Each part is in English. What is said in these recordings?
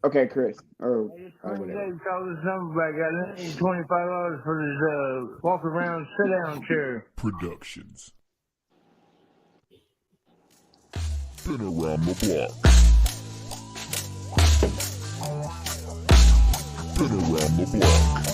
Okay, Chris, or I just whatever. call this number back. I need $25 for this walk around sit down chair. Productions. Been around the block. Been around the block.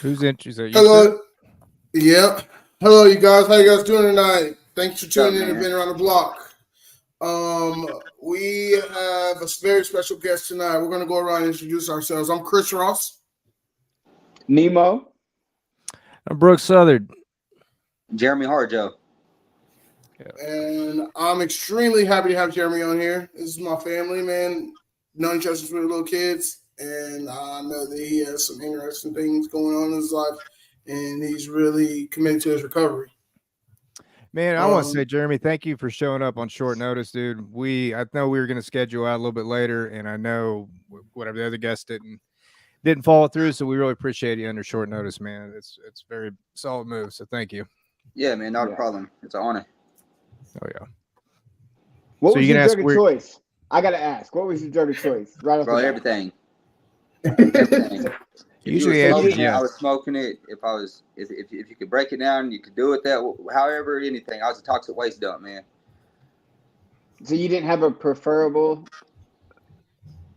Who's interested? Hello. Yep. Hello, you guys. How you guys doing tonight? Thanks for tuning in to man? Been Around the Block. We have a very special guest tonight. We're going to go around and introduce ourselves. I'm Chris Ross. Nemo. I'm Brooks Southard. Jeremy Harjo. And I'm extremely happy to have Jeremy on here. This is my family, man. Known each other since we were little kids. And I know that he has some interesting things going on in his life. And he's really committed to his recovery. Man, I want to say, Jeremy, thank you for showing up on short notice, dude. I know we were going to schedule out a little bit later, and I know whatever the other guests didn't follow through, so we really appreciate you under short notice, man. It's very solid move, so thank you. Yeah, man, not a problem. It's an honor. Oh yeah. What was your drug of choice? I gotta ask. What was your drug of choice? Right off the bat. Everything. Everything. Usually, I was smoking it. If you could break it down, you could do it that. However, anything. I was a toxic waste dump, man. So you didn't have a preferable?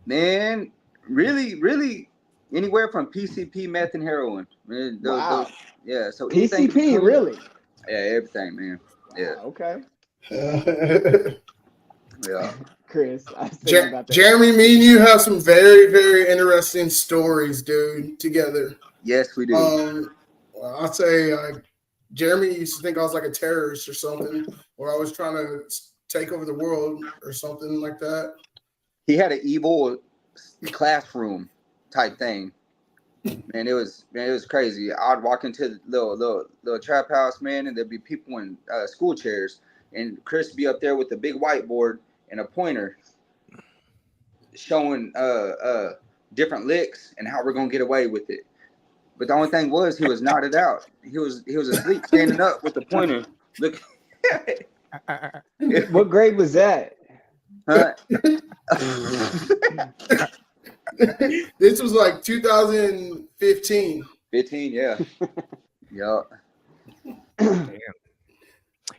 Man, really, anywhere from PCP, meth, and heroin. Man, Wow. Yeah. So PCP, really? Yeah, everything, man. Yeah. Okay. Yeah. Chris, I was thinking about that. Jeremy, me and you have some very, very interesting stories, dude, together. Yes, we do. I'll say Jeremy used to think I was like a terrorist or something, or I was trying to take over the world or something like that. He had an evil classroom type thing. Man, it was crazy. I'd walk into the little trap house, man, and there'd be people in school chairs, and Chris be up there with a big whiteboard and a pointer showing different licks and how we're gonna get away with it. But the only thing was he was nodded out. He was asleep, standing up with the pointer. Look. What grade was that? This was like 2015. 15, yeah. Yeah. Damn.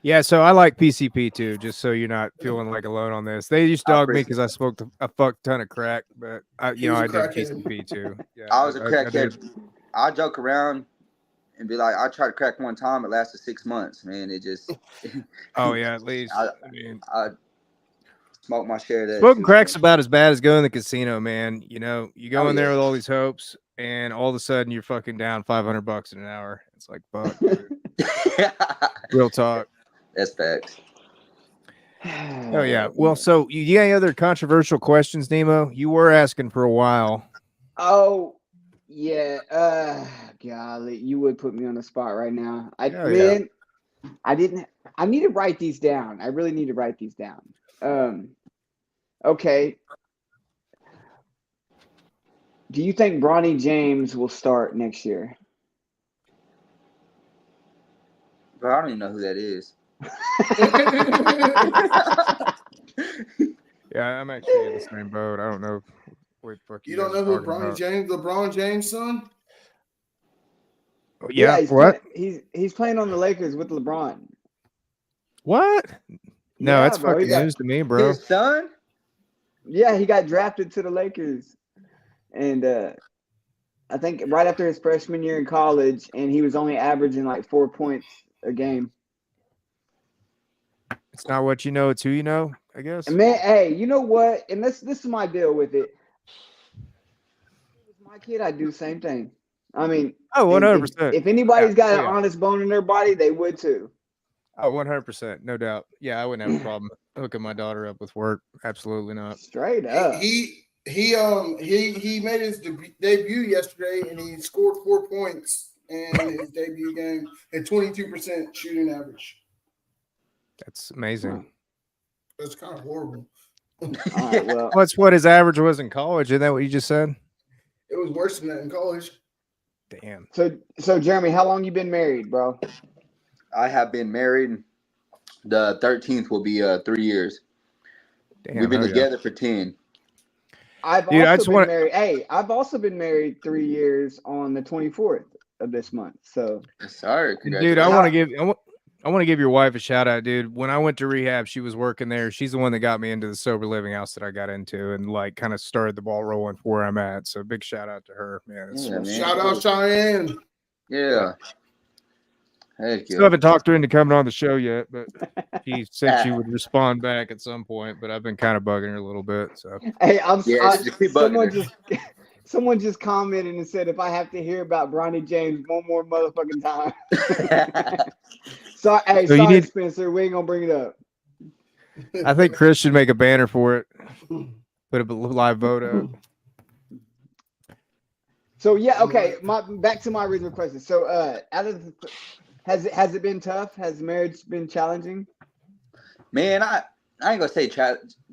Yeah, so I like PCP too, just so you're not feeling like alone on this. They used to dog me because I smoked a fuck ton of crack, but I did PCP too. Yeah, I was a crackhead. I joke around and be like, I tried to crack one time. It lasted 6 months, man. It just. Oh yeah, at least. I smoked my share of that. Smoking crack's about as bad as going to the casino, man. You know, you go in there with all these hopes, and all of a sudden you're fucking down $500 in an hour. It's like, fuck, dude. Real talk. That's facts. Oh yeah. Well, so you got any other controversial questions, Nemo? You were asking for a while. Oh yeah. Golly, you would put me on the spot right now. I need to write these down. I really need to write these down. Okay. Do you think Bronny James will start next year? Bro, I don't even know who that is. Yeah, I'm actually in the same boat. I don't know. You don't know who LeBron James' son? Yeah, what? He's playing on the Lakers with LeBron. What? No, that's fucking news to me, bro. His son? Yeah, he got drafted to the Lakers, and I think right after his freshman year in college, and he was only averaging like 4 points a game. It's not what you know, it's who you know, I guess. Man, hey, you know what? And this is my deal with it. If it was my kid, I'd do the same thing. I mean, 100%. If anybody's got an honest bone in their body, they would too. Oh, 100%, no doubt. Yeah, I wouldn't have a problem hooking my daughter up with work. Absolutely not. Straight up. He made his debut yesterday, and he scored 4 points in his debut game at 22% shooting average. That's amazing. That's kind of horrible. All right, well, What's what his average was in college? Isn't that what you just said? It was worse than that in college. Damn. so Jeremy, how long you been married, bro? I have been married. The 13th will be 3 years. Damn. We've been hell yeah. together for 10. I've Dude, I also just been wanna- married. Hey, I've also been married 3 years on the 24th of this month. So Sorry, Dude, I congratulations. want to give your wife a shout out, dude. When I went to rehab, she was working there. She's the one that got me into the sober living house that I got into, and like kind of started the ball rolling for where I'm at. So big shout out to her, man. It's Yeah, man. Shout out Cheyenne. Yeah. Heck Still yeah. haven't talked to her into coming on the show yet, but she said she would respond back at some point. But I've been kind of bugging her a little bit. So hey, Just keep bugging her. someone just commented and said if I have to hear about Bronny James one more motherfucking time. So you sorry, need- Spencer, we ain't gonna bring it up. I think Chris should make a banner for it. Put a live vote up. So yeah, okay. Back to my original question. So out of has it been tough? Has marriage been challenging? Man, I ain't gonna say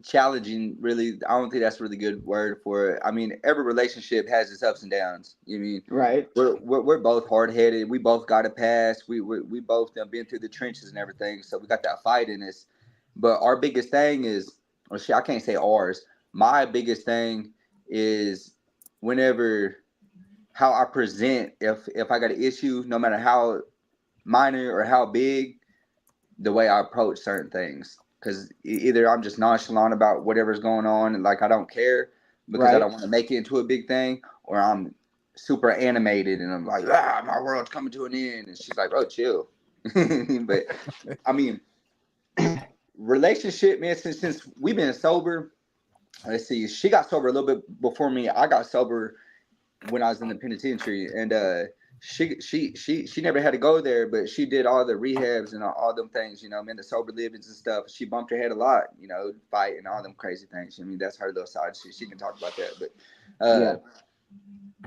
challenging. Really, I don't think that's a really good word for it. I mean, every relationship has its ups and downs. You mean Right. we're both hard headed. We both got a past. We both done been through the trenches and everything. So we got that fight in us. But our biggest thing is, or shit, I can't say ours. My biggest thing is whenever how I present. If I got an issue, no matter how minor or how big, the way I approach certain things. Because either I'm just nonchalant about whatever's going on and like I don't care because I Right. don't want to make it into a big thing, or I'm super animated and I'm like, my world's coming to an end, and she's like, bro, chill. But I mean, relationship, man. Since we've been sober, let's see, she got sober a little bit before me. I got sober when I was in the penitentiary, and she never had to go there, but she did all the rehabs and all them things, you know, man, the sober livings and stuff. She bumped her head a lot, you know, fight and all them crazy things. I mean, that's her little side. She can talk about that, but Yeah.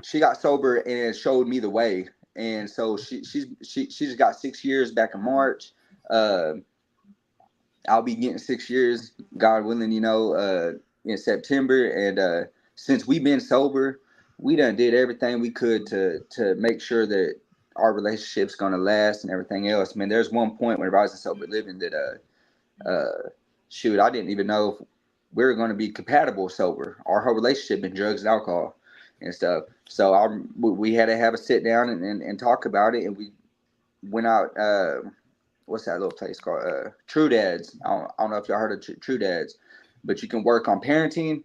she got sober and showed me the way, and so she just got 6 years back in March. I'll be getting 6 years, God willing, you know, in September, and since we've been sober, we done did everything we could to make sure that our relationship's gonna last and everything else. Man, there's one point whenever I was in sober living that shoot, I didn't even know if we were gonna be compatible sober. Our whole relationship been drugs and alcohol and stuff. So we had to have a sit down and talk about it, and we went out. What's that little place called? True Dads. I don't know if y'all heard of True Dads, but you can work on parenting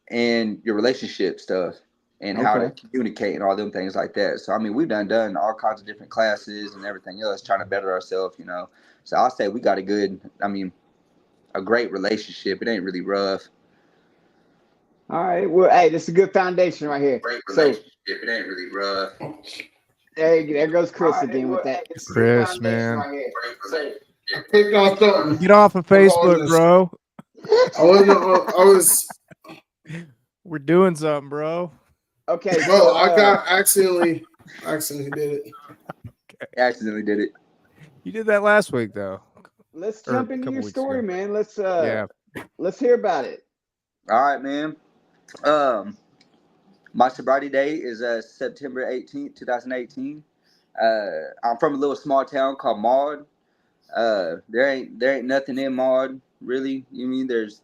and your relationship stuff and how to communicate and all them things like that. So I mean, we've done all kinds of different classes and everything else, trying to better ourselves, you know. So I'll say we got a great relationship. It ain't really rough. All right. Well, hey, this is a good foundation right here. Great relationship. It ain't really rough. There goes Chris again with that. Chris, man. I clicked on something. Get off of Facebook, bro. I was We're doing something, bro. Okay. bro, So, I got accidentally did it. Accidentally did it. You did that last week, though. let's Or jump a into couple your weeks story, ago. man. Yeah. Let's hear about it. All right, man. My sobriety date is September 18th, 2018. I'm from a little small town called Maud. There ain't nothing in Maud, really. You mean there's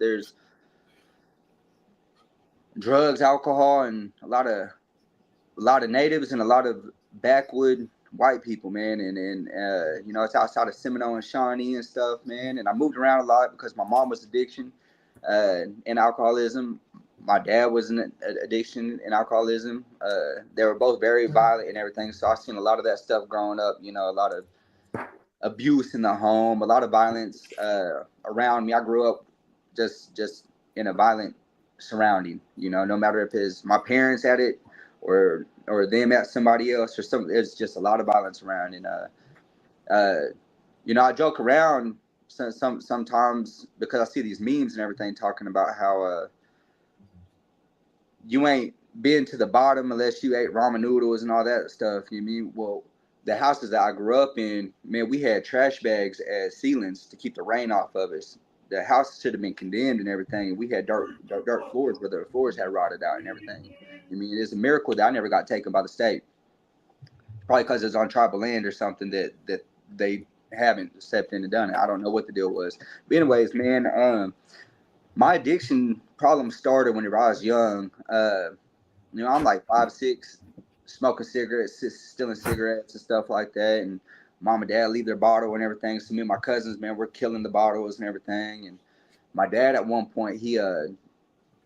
drugs, alcohol, and a lot of natives and a lot of backwood white people, man. And you know, it's outside of Seminole and Shawnee and stuff, man. And I moved around a lot because my mom was addiction and alcoholism. My dad was in addiction and alcoholism. They were both very violent and everything. So I've seen a lot of that stuff growing up, you know, a lot of abuse in the home, a lot of violence around me. I grew up just in a violent surrounding, you know, no matter if it's my parents at it or them at somebody else or something. It's just a lot of violence around. And you know, I joke around sometimes because I see these memes and everything talking about how you ain't been to the bottom unless you ate ramen noodles and all that stuff. You mean, well, the houses that I grew up in, man, we had trash bags as ceilings to keep the rain off of us. the house should have been condemned and everything. We had dirt floors where the floors had rotted out and everything. I mean, it's a miracle that I never got taken by the state. Probably because it's on tribal land or something that they haven't stepped in and done it. I don't know what the deal was. But anyways, man, my addiction problem started whenever I was young. I'm like 5'6", smoking cigarettes, stealing cigarettes and stuff like that. And mom and dad leave their bottle and everything. So me and my cousins, man, we're killing the bottles and everything. And my dad at one point, he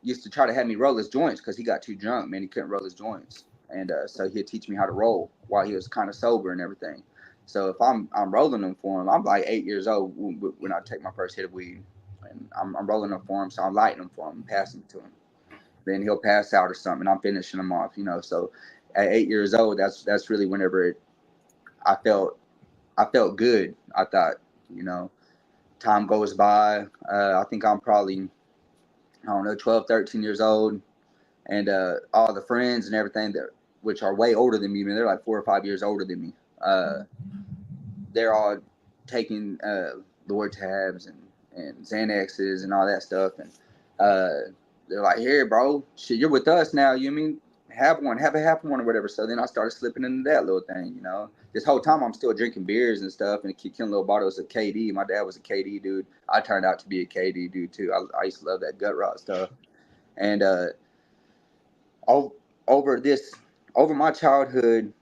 used to try to have me roll his joints because he got too drunk, man. He couldn't roll his joints. And so he'd teach me how to roll while he was kind of sober and everything. So if I'm rolling them for him, I'm like 8 years old when I take my first hit of weed. And I'm rolling them for him, so I'm lighting them for him and passing them to him. Then he'll pass out or something, and I'm finishing him off, So at 8 years old, that's really whenever I felt good. I thought, time goes by. I think I'm probably, I don't know, 12, 13 years old, and all the friends and everything which are way older than me, man, they're like 4 or 5 years older than me. They're all taking Lortabs and Xanaxes and all that stuff, and they're like, "Here, bro, shit, you're with us now. You mean have a half one or whatever." So then I started slipping into that little thing, This whole time I'm still drinking beers and stuff and killing little bottles of KD. My dad was a KD dude. I turned out to be a KD dude too. I used to love that gut rot stuff, and over my childhood,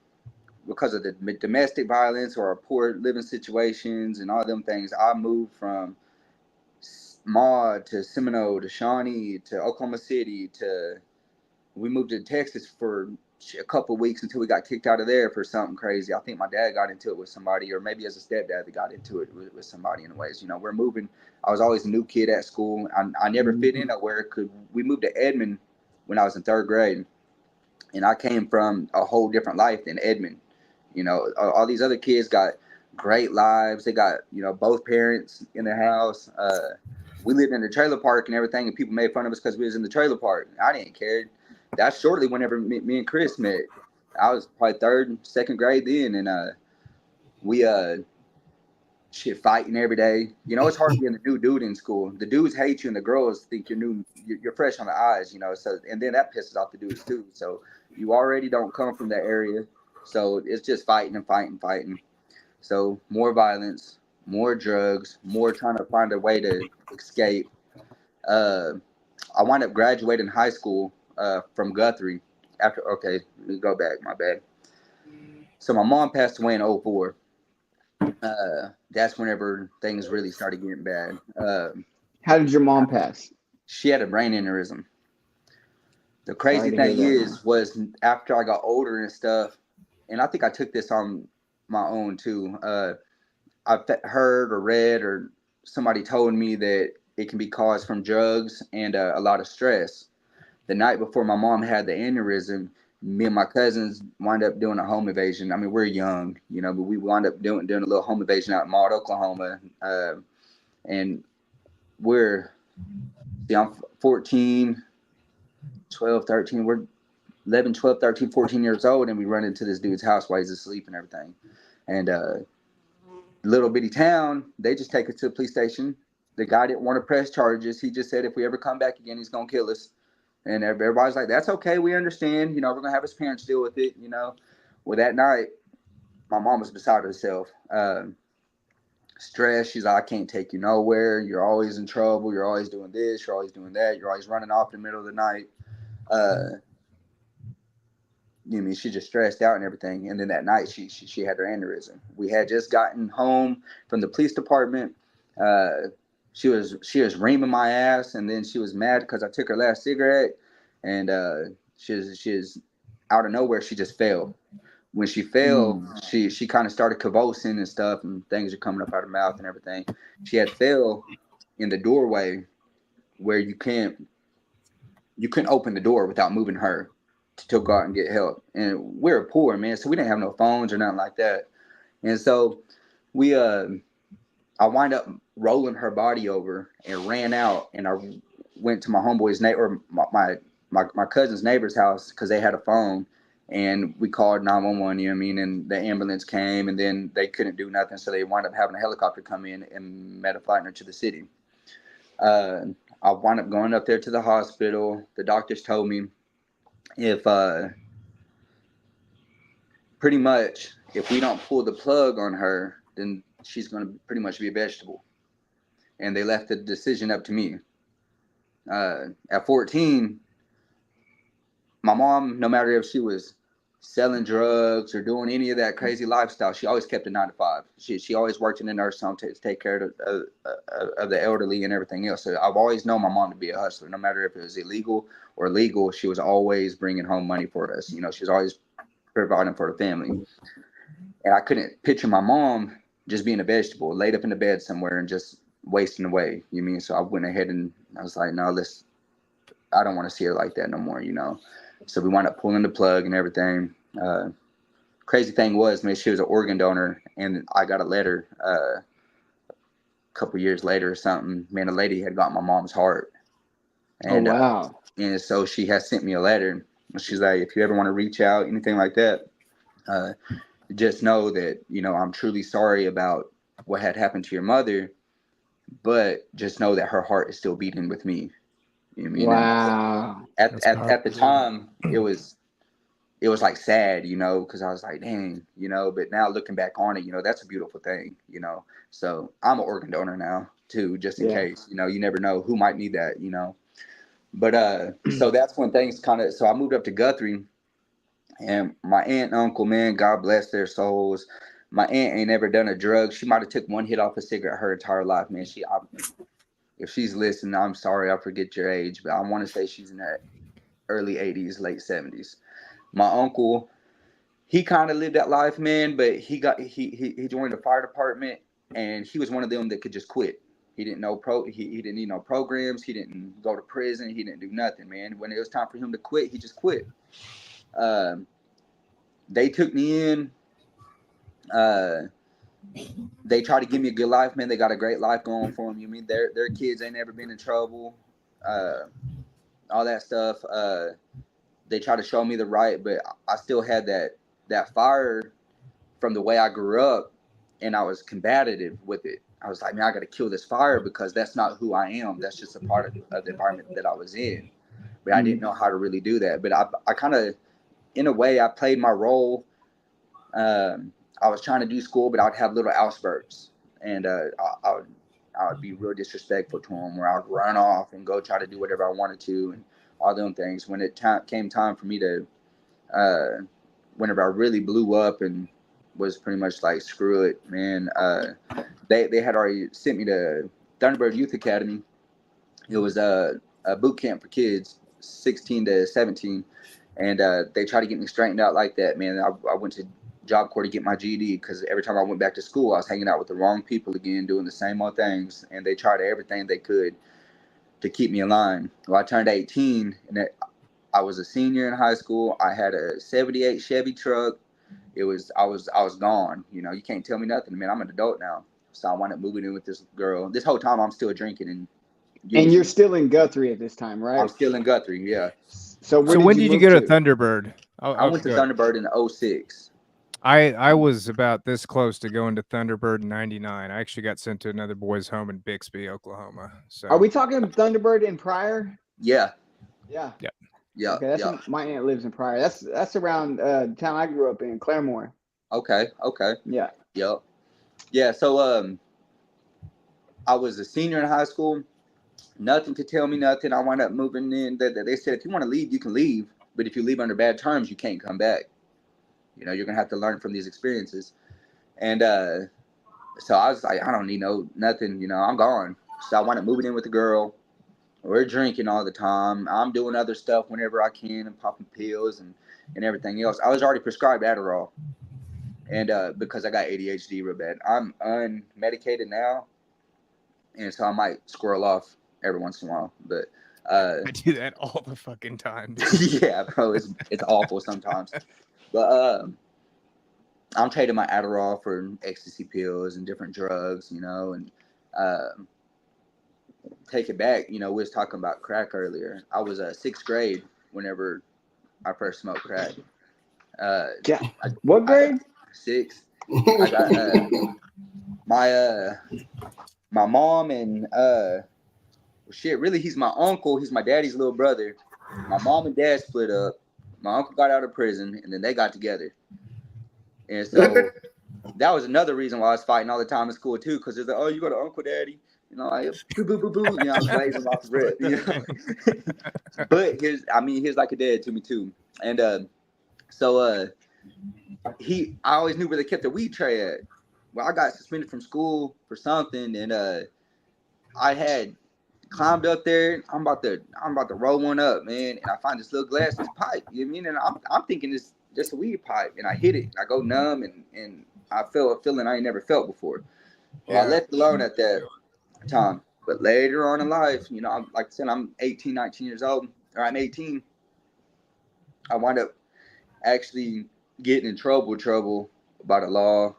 because of the domestic violence or poor living situations and all them things, I moved from Maud to Seminole to Shawnee to Oklahoma City we moved to Texas for a couple of weeks until we got kicked out of there for something crazy. I think my dad got into it with somebody, or maybe as a stepdad that got into it with somebody. Anyways, we're moving. I was always a new kid at school. I never fit in nowhere. We moved to Edmond when I was in 3rd grade, and I came from a whole different life than Edmond. All these other kids got great lives. They got, both parents in their house. We lived in the trailer park and everything, and people made fun of us because we was in the trailer park. I didn't care. That's shortly whenever me and Chris met. I was probably 3rd, 2nd grade then, and we fighting every day. It's hard being a new dude in school. The dudes hate you, and the girls think you're fresh on the eyes. So, and then that pisses off the dudes too. So you already don't come from that area. So it's just fighting and fighting. So more violence, more drugs, more trying to find a way to escape. I wound up graduating high school from Guthrie. Okay, let me go back. My bad. So my mom passed away in 2004. That's whenever things really started getting bad. How did your mom pass? She had a brain aneurysm. The crazy thing was after I got older and stuff, and I think I took this on my own too. I've heard or read or somebody told me that it can be caused from drugs and a lot of stress. The night before my mom had the aneurysm, me and my cousins wound up doing a home invasion. I mean, we're young, but we wound up doing a little home invasion out in Maud, Oklahoma. And I'm 14, 12, 13. We're 11, 12, 13, 14 years old, and we run into this dude's house while he's asleep and everything. And little bitty town, they just take us to the police station. The guy didn't want to press charges. He just said if we ever come back again, he's going to kill us. And everybody's like, that's okay. We understand. We're going to have his parents deal with it, Well, that night, my mom was beside herself. Stressed. She's like, I can't take you nowhere. You're always in trouble. You're always doing this. You're always doing that. You're always running off in the middle of the night. She's just stressed out and everything. And then that night, she had her aneurysm. We had just gotten home from the police department. She was reaming my ass, and then she was mad because I took her last cigarette, and she was out of nowhere. She just fell. When she fell, she kind of started convulsing and stuff, and things are coming up out her mouth and everything. She had fell in the doorway where you couldn't open the door without moving her to go out and get help. And we were poor, man, so we didn't have no phones or nothing like that. And so I wind up rolling her body over and ran out, and I went to my homeboy's neighbor, my cousin's neighbor's house, because they had a phone, and we called 911. And the ambulance came, and then they couldn't do nothing, so they wound up having a helicopter come in and met a flight her to the city. I wound up going up there to the hospital. The doctors told me if pretty much if we don't pull the plug on her, then she's going to pretty much be a vegetable. And they left the decision up to me. At 14, my mom, no matter if she was selling drugs or doing any of that crazy lifestyle, she always kept a 9 to 5. She always worked in a nurse home to take care of the elderly and everything else. So I've always known my mom to be a hustler. No matter if it was illegal or legal, she was always bringing home money for us. You know, she was always providing for the family. And I couldn't picture my mom just being a vegetable, laid up in the bed somewhere and just wasting away. You mean? So I went ahead and I was like, no, I don't want to see her like that no more, you know. So we wound up pulling the plug and everything. Crazy thing was, man, she was an organ donor, and I got a letter a couple years later or something. Man, a lady had got my mom's heart. And, oh, wow. And so she has sent me a letter. She's like, if you ever want to reach out, anything like that, just know that, you know, I'm truly sorry about what had happened to your mother, but just know that her heart is still beating with me. You know what I mean? Wow. At the time, it was like sad, you know, because I was like, dang, you know, but now looking back on it, you know, that's a beautiful thing, you know. So I'm an organ donor now too, just in case, you know, you never know who might need that, you know. But so that's when things so I moved up to Guthrie, and my aunt and uncle, man, God bless their souls. My aunt ain't never done a drug. She might have took one hit off a cigarette her entire life, man. If she's listening, I'm sorry, I forget your age, but I want to say she's in her early 80s, late 70s. My uncle, he kind of lived that life, man, but he joined the fire department, and he was one of them that could just quit. He didn't know he didn't need no programs. He didn't go to prison. He didn't do nothing, man. When it was time for him to quit, he just quit. They took me in. They try to give me a good life, man. They got a great life going for them. You mean their kids ain't never been in trouble, all that stuff. They try to show me the right, but I still had that fire from the way I grew up, and I was combative with it. I was like, man, I got to kill this fire because that's not who I am. That's just a part of the environment that I was in. But I didn't know how to really do that. But I kind of, in a way, I played my role. I was trying to do school, but I'd have little outspurts, and I would be real disrespectful to them, where I'd run off and go try to do whatever I wanted to, and all them things. When it came time for me to, whenever I really blew up and was pretty much like, screw it, man. They had already sent me to Thunderbird Youth Academy. It was a boot camp for kids, 16 to 17, and they tried to get me straightened out like that, man. I went to Job Corps to get my GED because every time I went back to school, I was hanging out with the wrong people again, doing the same old things, and they tried everything they could to keep me in line. Well, I turned 18, and I was a senior in high school. I had a 78 Chevy truck. I was gone. You know, you can't tell me nothing, man. I'm an adult now. So I wound up moving in with this girl. This whole time I'm still drinking and you're still in Guthrie at this time, right? I'm still in Guthrie, yeah. So when did you go to Thunderbird? I went to Thunderbird in 06. I was about this close to going to Thunderbird in 99. I actually got sent to another boys' home in Bixby, Oklahoma. So are we talking Thunderbird in Pryor? Yeah. Yeah. Yeah. Yeah. Okay, my aunt lives in Pryor. That's around the town I grew up in, Claremore. Okay. Yeah. Yep. Yeah. So I was a senior in high school. Nothing could tell me nothing. I wound up moving in. They said, if you want to leave, you can leave. But if you leave under bad terms, you can't come back. You know, you're going to have to learn from these experiences. And so I was like, I don't need nothing. You know, I'm gone. So I wound up moving in with the girl. We're drinking all the time. I'm doing other stuff whenever I can and popping pills and everything else. I was already prescribed Adderall. And because I got ADHD real bad. I'm unmedicated now. And so I might squirrel off every once in a while. But I do that all the fucking time. Yeah, bro, it's awful sometimes. But I'm trading my Adderall for ecstasy pills and different drugs, you know, and take it back. You know, we was talking about crack earlier. I was 6th grade whenever I first smoked crack. Yeah. What grade? 6. I got my mom and Well, shit, really, he's my uncle. He's my daddy's little brother. My mom and dad split up. My uncle got out of prison, and then they got together. And so that was another reason why I was fighting all the time in school too, because it's like, oh, you got an uncle, daddy, you know, like boo boo boo boo, you know, I was raising him off the rip, you know. But he's like a dad to me too, and so I always knew where they kept the weed tray at. Well, I got suspended from school for something, and I had climbed up there. I'm about to roll one up, man, and I find this little glass, this pipe. You know what I mean? And I'm thinking it's just a weed pipe, and I hit it. I go numb, and I felt a feeling I ain't never felt before. Well, I left it alone at that time. But later on in life, you know, like I said, I'm 18, 19 years old, or I'm 18. I wind up actually getting in trouble by the law.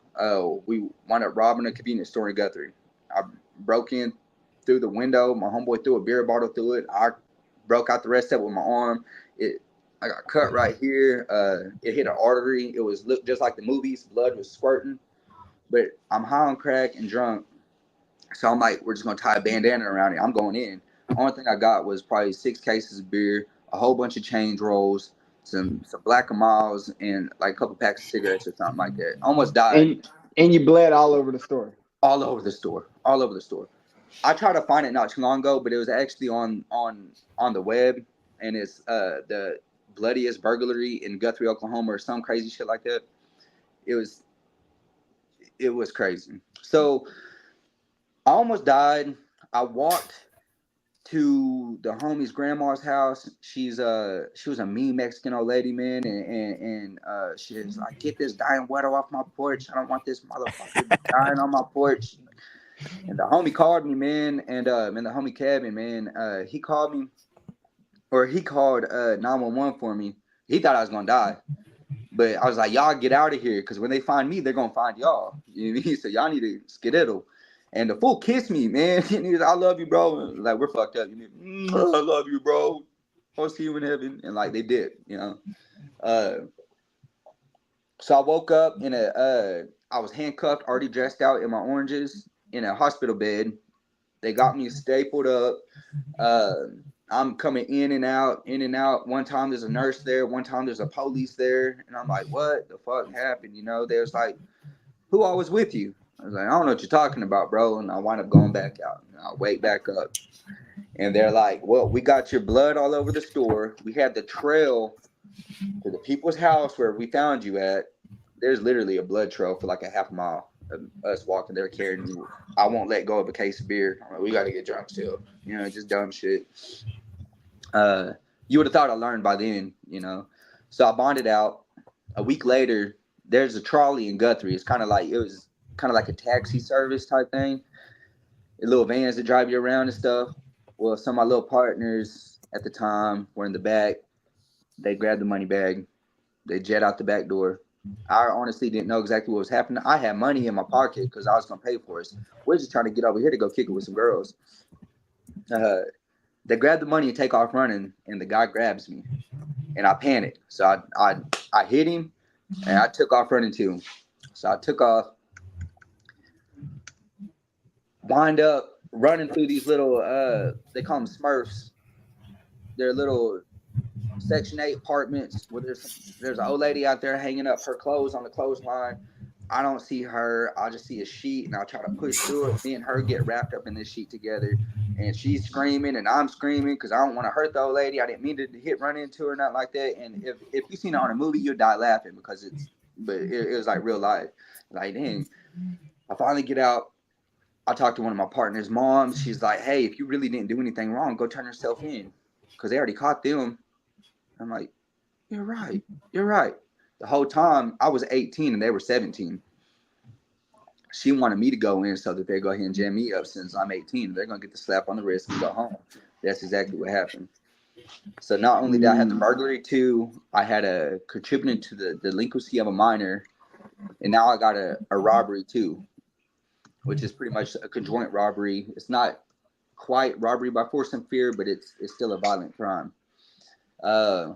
We wound up robbing a convenience store in Guthrie. I broke in through the window. My homeboy threw a beer bottle through it. I broke out the rest of it with my arm. I got cut right here. It hit an artery. It looked just like the movies. Blood was squirting. But I'm high on crack and drunk. So I'm like, we're just going to tie a bandana around it. I'm going in. The only thing I got was probably 6 cases of beer, a whole bunch of change rolls, some Black and Miles, and like a couple packs of cigarettes or something like that. I almost died. And you bled all over the store. All over the store. I tried to find it not too long ago, but it was actually on the web, and it's the bloodiest burglary in Guthrie, Oklahoma, or some crazy shit like that. It was crazy. So I almost died. I walked to the homie's grandma's house. She was a mean Mexican old lady, man, and she was like, get this dying weirdo off my porch. I don't want this motherfucker dying on my porch. And the homie called me, man, and in the homie cabin, man, he called me, or he called 911 for me. He thought I was gonna die, but I was like, y'all get out of here, because when they find me, they're gonna find y'all. You know what I mean? So y'all need to skedaddle. And the fool kissed me, man. He was, I love you, bro. Like, we're fucked up. I love you, bro. I'll see you in heaven. And like, they did, you know. So I woke up I was handcuffed, already dressed out in my oranges, in a hospital bed. They got me stapled up. I'm coming in and out. One time there's a nurse there. One time there's a police there. And I'm like, what the fuck happened? You know, they was like, who all was with you? I was like, I don't know what you're talking about, bro. And I wind up going back out. And I wake back up. And they're like, well, we got your blood all over the store. We had the trail to the people's house where we found you at. There's literally a blood trail for like a half mile of us walking there carrying you. I won't let go of a case of beer. I'm like, we got to get drunk still. You know, just dumb shit. You would have thought I learned by then, you know. So I bonded out. A week later, there's a trolley in Guthrie. It was kind of like a taxi service type thing. Little vans that drive you around and stuff. Well, some of my little partners at the time were in the back. They grabbed the money bag. They jet out the back door. I honestly didn't know exactly what was happening. I had money in my pocket because I was going to pay for it. We're just trying to get over here to go kick it with some girls. They grab the money and take off running, and the guy grabs me. And I panicked. So I hit him, and I took off running too. So I took off. Wind up running through these little, they call them Smurfs. They're little Section 8 apartments where there's an old lady out there hanging up her clothes on the clothesline. I don't see her. I just see a sheet, and I'll try to push through it. Me and her get wrapped up in this sheet together, and she's screaming, and I'm screaming because I don't want to hurt the old lady. I didn't mean to run into her, nothing like that. And if you've seen it on a movie, you'll die laughing because it was like real life. Like, dang. I finally get out. I talked to one of my partner's moms. She's like, hey, if you really didn't do anything wrong, go turn yourself in, because they already caught them. I'm like, you're right. The whole time I was 18 and they were 17. She wanted me to go in so that they go ahead and jam me up since I'm 18. They're going to get the slap on the wrist and go home. That's exactly what happened. So not only did I have the burglary too, I had a contributing to the delinquency of a minor. And now I got a robbery too, which is pretty much a conjoint robbery. It's not quite robbery by force and fear, but it's still a violent crime. I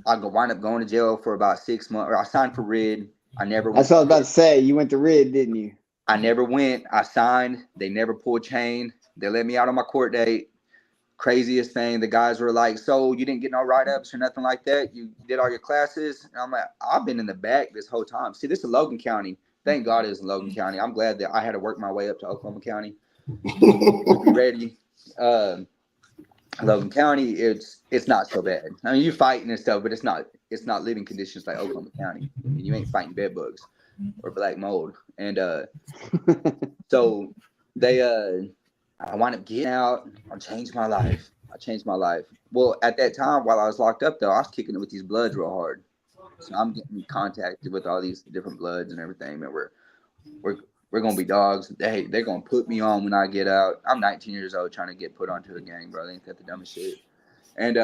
wind up going to jail for about 6 months. Or I signed for RID. I never went. That's what I was about to say. You went to RID, didn't you? I never went. I signed. They never pulled chain. They let me out on my court date. Craziest thing. The guys were like, so you didn't get no write-ups or nothing like that? You did all your classes? And I'm like, I've been in the back this whole time. See, this is Logan County. Thank God it was in Logan County. I'm glad that I had to work my way up to Oklahoma County to be ready. Logan County, it's not so bad. I mean, you're fighting and stuff, but it's not living conditions like Oklahoma County. I mean, you ain't fighting bed bugs or black mold. And so they I wound up getting out. I changed my life. Well, at that time, while I was locked up, though, I was kicking it with these bloods real hard. So I'm getting contacted with all these different bloods and everything. And we're gonna be dogs. They're gonna put me on when I get out. I'm 19 years old trying to get put onto a gang, bro. Ain't that the dumbest shit? And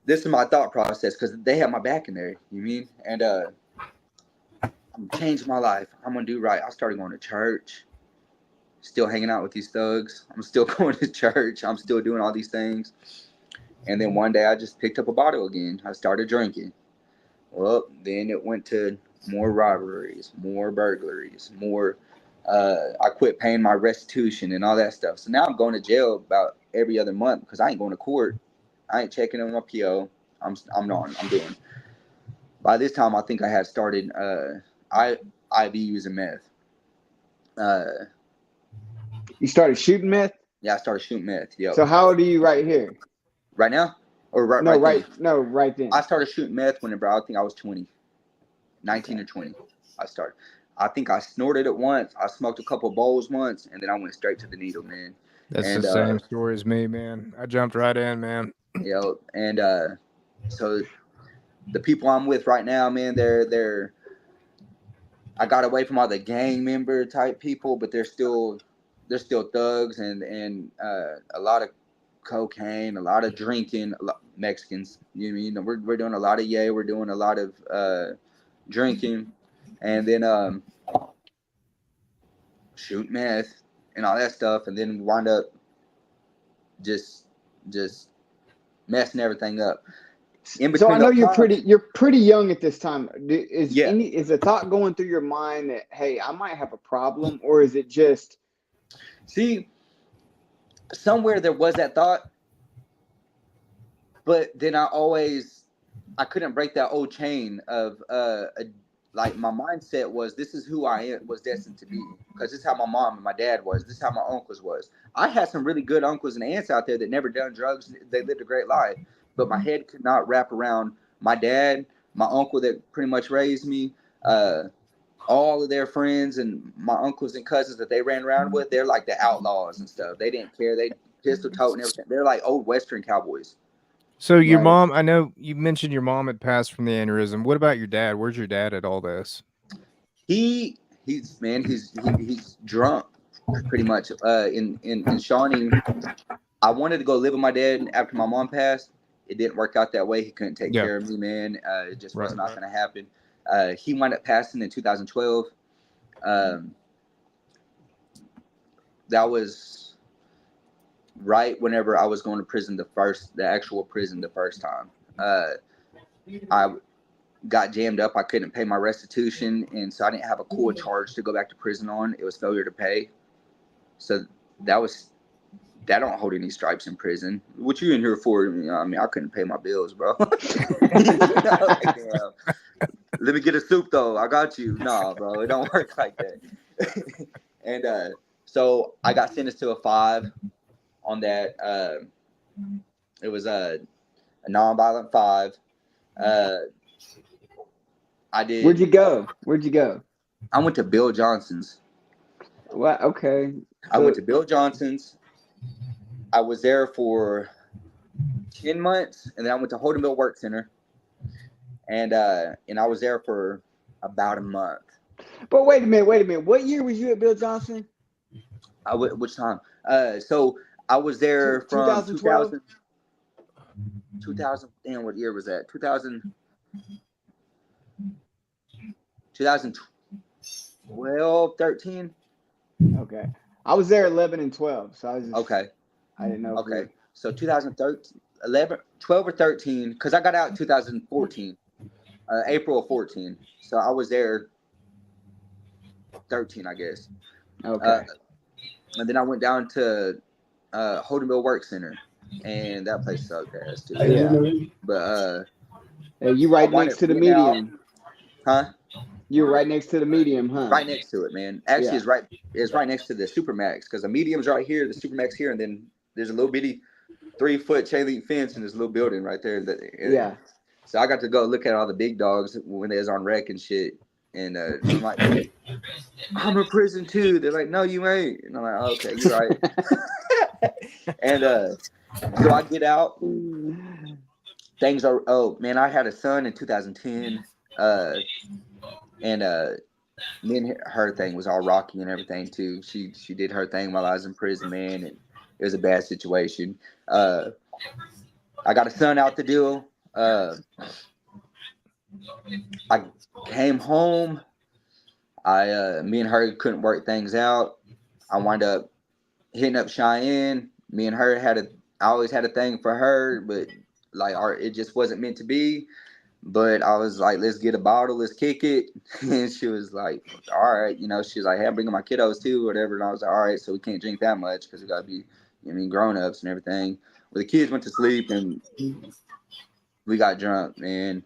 this is my thought process because they have my back in there. You mean? And I'm changing my life. I'm gonna do right. I started going to church. Still hanging out with these thugs. I'm still going to church. I'm still doing all these things. And then one day I just picked up a bottle again. I started drinking. Well, then it went to more robberies, more burglaries, more. I quit paying my restitution and all that stuff. So now I'm going to jail about every other month because I ain't going to court. I ain't checking on my PO. I'm doing. By this time, I think I had started IV using meth. You started shooting meth? Yeah, I started shooting meth. Yep. So how old are you right here? Right now? Or right then. I started shooting meth whenever I think I was 20. 19 or 20. I started. I think I snorted it once. I smoked a couple bowls once, and then I went straight to the needle, man. That's the same story as me, man. I jumped right in, man. And so the people I'm with right now, man, they're I got away from all the gang member type people, but they're still thugs and a lot of cocaine, a lot of drinking, Mexicans. You know, we're doing a lot of we're doing a lot of drinking, and then shoot meth and all that stuff, and then wind up just messing everything up. So I know you're pretty young at this time. Is a thought going through your mind that, hey, I might have a problem, or is it just? See, somewhere there was that thought, but then I couldn't break that old chain of like my mindset was this is who I was destined to be, because this is how my mom and my dad was. This is how my uncles was. I had some really good uncles and aunts out there that never done drugs. They lived a great life, but my head could not wrap around my dad, my uncle that pretty much raised me, all of their friends and my uncles and cousins that they ran around with. They're like the outlaws and stuff. They didn't care. They pistol toting everything. They're like old Western cowboys. So your mom, I know you mentioned your mom had passed from the aneurysm. What about your dad? Where's your dad at all this? He's drunk pretty much. In Shawnee, I wanted to go live with my dad after my mom passed. It didn't work out that way. He couldn't take care of me, man. It just was not going to happen. He wound up passing in 2012. That was right whenever I was going to prison the actual prison the first time. I got jammed up. I couldn't pay my restitution, and so I didn't have a cool charge to go back to prison on. It was failure to pay. So that don't hold any stripes in prison. What you in here for? I mean, I couldn't pay my bills, bro. Like, let me get a soup though. I got you. Nah, bro, it don't work like that. And so I got sentenced to a 5 on that. It was a nonviolent 5. I did. Where'd you go? I went to Bill Johnson's. Well, okay. I went to Bill Johnson's. I was there for 10 months, and then I went to Holden Mill Work Center, and I was there for about a month. But wait a minute. What year was you at Bill Johnson? Which time? So I was there from 2012. 2000. Damn, what year was that? 2012, 13. Okay, I was there 11 and 12, so I was just, okay. I didn't know. Okay, so 2013, 11, 12 or 13, because I got out in 2014, April of 14. So I was there 13, I guess. Okay. And then I went down to Holdenville Work Center, and that place sucked ass too. Yeah. But You I right wound next up to the getting out, medium. huh? You're right next to the medium, huh? Right next to it, man. Actually, Yeah. it's right next to the Supermax because the medium's right here, the Supermax here, and then there's a little bitty 3-foot chain link fence in this little building right there. Yeah. So I got to go look at all the big dogs when they was on rec and shit. And I'm like, I'm in prison too. They're like, no, you ain't. And I'm like, oh, okay, you're right. And so I get out. Things are, oh man, I had a son in 2010. And me and her thing was all rocky and everything too. She did her thing while I was in prison, man, and it was a bad situation. I got a son out the deal. I came home. Me and her couldn't work things out. I wound up hitting up Cheyenne. Me and her I always had a thing for her, but like it just wasn't meant to be. But I was like, let's get a bottle, let's kick it. And she was like, all right, she was like, hey, I'm bringing my kiddos too, whatever. And I was like, all right, so we can't drink that much because we got to be, grown-ups and everything. Well, the kids went to sleep and we got drunk, man.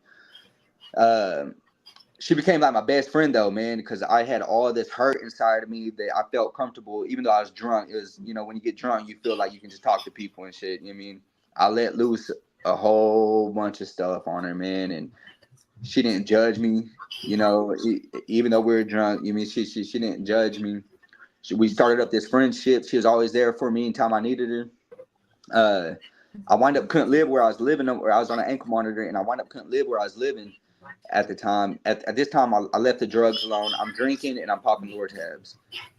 She became like my best friend though, man, because I had all this hurt inside of me that I felt comfortable, even though I was drunk. It was, when you get drunk, you feel like you can just talk to people and shit. You know what I mean? I let loose a whole bunch of stuff on her, man, and she didn't judge me, even though we were drunk. She didn't judge me. We started up this friendship. She was always there for me anytime I needed her. I wound up couldn't live where I was living, where I was on an ankle monitor, and I wound up couldn't live where I was living at the time. At this time, I left the drugs alone. I'm drinking and I'm popping Lortabs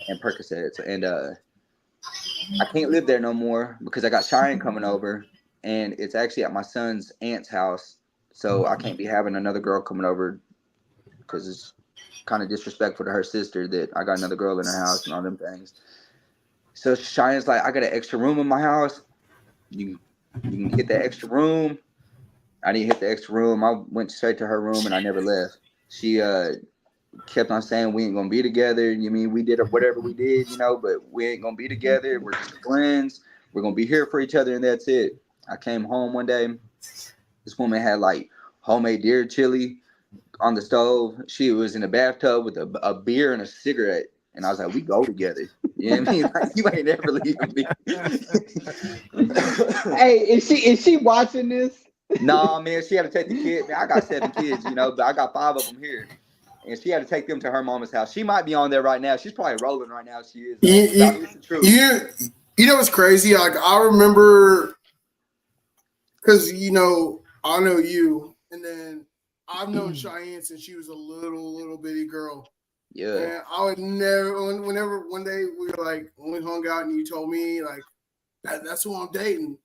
and Percocets, and I can't live there no more because I got Cheyenne coming over. And it's actually at my son's aunt's house, so I can't be having another girl coming over because it's kind of disrespectful to her sister that I got another girl in her house and all them things. So Cheyenne's like, I got an extra room in my house. You can hit the extra room. I didn't hit the extra room. I went straight to her room and I never left. She kept on saying we ain't gonna be together. We did whatever we did, but we ain't gonna be together. We're just friends. We're gonna be here for each other, and that's it. I came home one day. This woman had like homemade deer chili on the stove. She was in the bathtub with a beer and a cigarette. And I was like, we go together. You know what I mean? Like, you ain't never leaving me. Hey, is she watching this? Nah, man, she had to take the kid. Man, I got 7 kids, but I got 5 of them here. And she had to take them to her mama's house. She might be on there right now. She's probably rolling right now. She is. It's the truth. You know what's crazy? Like, I remember, because, I know you, and then I've known Cheyenne since she was a little bitty girl. Yeah. And I would never, whenever one day we were like, when we hung out and you told me, like, that's who I'm dating.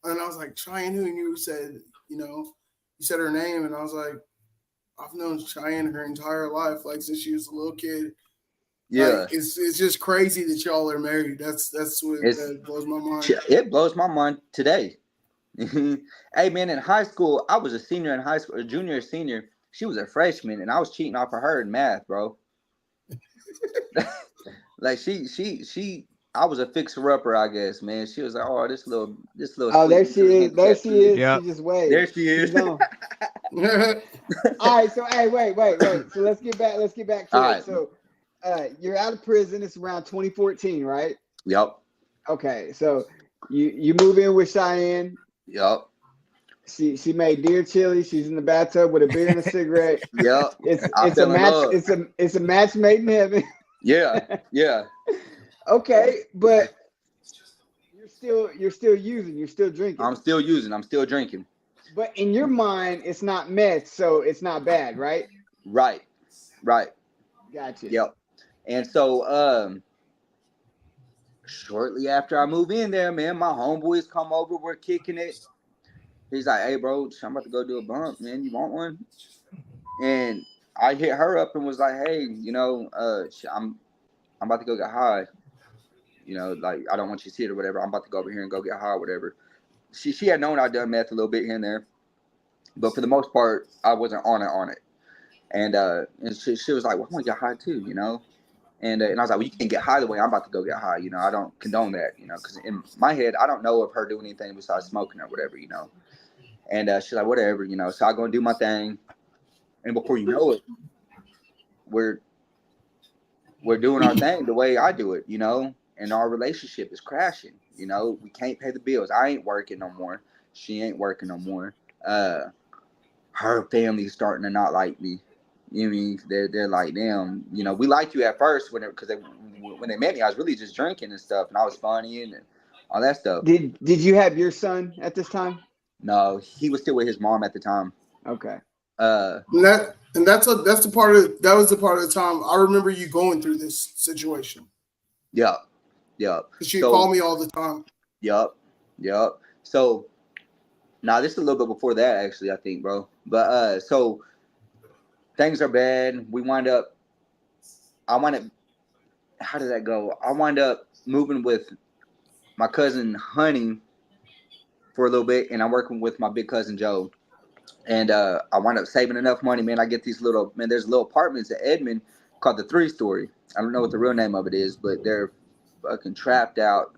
And I was like, Cheyenne, who? And you said, you said her name. And I was like, I've known Cheyenne her entire life, like since she was a little kid. Yeah. Like, it's just crazy that y'all are married. That's what that blows my mind. It blows my mind today. Hey, man, in high school, I was a senior in high school, a junior or senior. She was a freshman, and I was cheating off of her in math, bro. Like I was a fixer-upper, I guess, man. She was like, oh, this little. Oh, there she is. There she is. Yep. She just waved. There she is. All right. So, hey, wait. So let's get back to All it. right. So, you're out of prison. It's around 2014, right? Yep. Okay. So you move in with Cheyenne. Yep. She made deer chili. She's in the bathtub with a beer and a cigarette. Yep. It's a match. It's a match made in heaven. Yeah. Yeah. Okay, but you're still using. You're still drinking. I'm still using. I'm still drinking. But in your mind, it's not meth, so it's not bad, right? Right. Gotcha. Yep. And so, shortly after I move in there, man, my homeboys come over. We're kicking it. He's like, hey, bro, I'm about to go do a bump, man. You want one? And I hit her up and was like, hey, I'm about to go get high. Like, I don't want you to see it or whatever. I'm about to go over here and go get high or whatever. She had known I'd done meth a little bit here and there. But for the most part, I wasn't on it. And she was like, well, I want to get high too, And I was like, well, you can't get high the way I'm about to go get high. You know, I don't condone that, you know, because in my head, I don't know of her doing anything besides smoking or whatever, you know. And she's like, whatever, you know. So I go and do my thing. And before you know it, we're doing our thing the way I do it, you know. And our relationship is crashing. You know, we can't pay the bills. I ain't working no more. She ain't working no more. Her family's starting to not like me. You know what I mean? They're like, damn, you know, we liked you at first when they met me, I was really just drinking and stuff, and I was funny and all that stuff. Did you have your son at this time? No, he was still with his mom at the time. Okay. That was the part of the time I remember you going through this situation. Yeah. She called me all the time. Yep. So now this is a little bit before that, actually, I think, bro. But so things are bad. How did that go? I wind up moving with my cousin Honey for a little bit, and I'm working with my big cousin Joe. And I wind up saving enough money, man. I get these there's little apartments in Edmond called the 3-story. I don't know what the real name of it is, but they're fucking trapped out.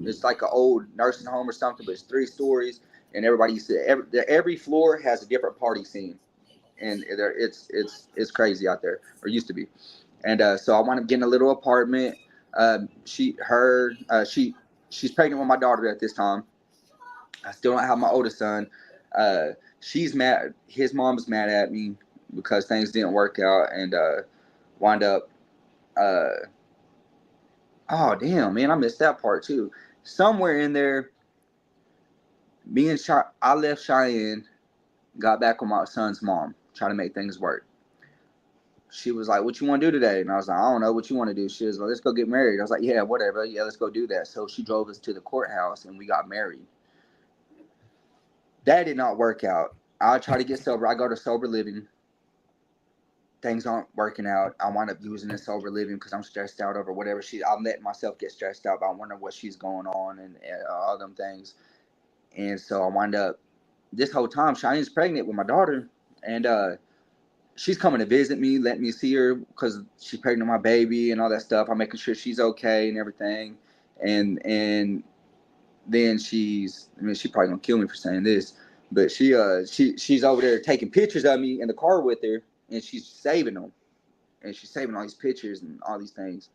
It's like an old nursing home or something, but it's 3 stories, and everybody used to every floor has a different party scene, and it's crazy out there, or used to be. And so I wound up getting a little apartment. She's pregnant with my daughter at this time. I still don't have my oldest son. She's mad. His mom's mad at me because things didn't work out, and wind up. Oh damn, man! I missed that part too. Somewhere in there, I left Cheyenne, got back with my son's mom, trying to make things work. She was like, "What you want to do today?" And I was like, "I don't know. What you want to do?" She was like, "Let's go get married." I was like, "Yeah, whatever. Yeah, let's go do that." So she drove us to the courthouse, and we got married. That did not work out. I try to get sober. I go to sober living. Things aren't working out. I wind up using this sober living because I'm stressed out over whatever I'm letting myself get stressed out. But I wonder what she's going on and all them things. And so I wind up this whole time. Cheyenne's pregnant with my daughter, and she's coming to visit me, let me see her because she's pregnant with my baby and all that stuff. I'm making sure she's okay and everything. And then she probably gonna kill me for saying this, but she's over there taking pictures of me in the car with her, and she's saving them, and she's saving all these pictures and all these things.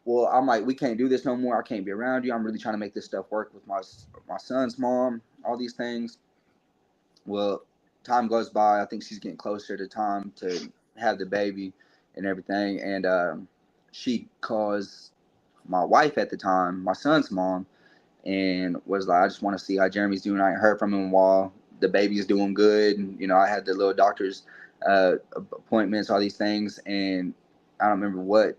Well, I'm like, we can't do this no more. I can't be around you. I'm really trying to make this stuff work with my son's mom, all these things. Well, time goes by. I think she's getting closer to time to have the baby and everything. And she calls my wife at the time, my son's mom, and was like, I just want to see how Jeremy's doing. I ain't heard from him in a while. The baby is doing good. And, you know, I had the little doctor's appointments, all these things. And I don't remember what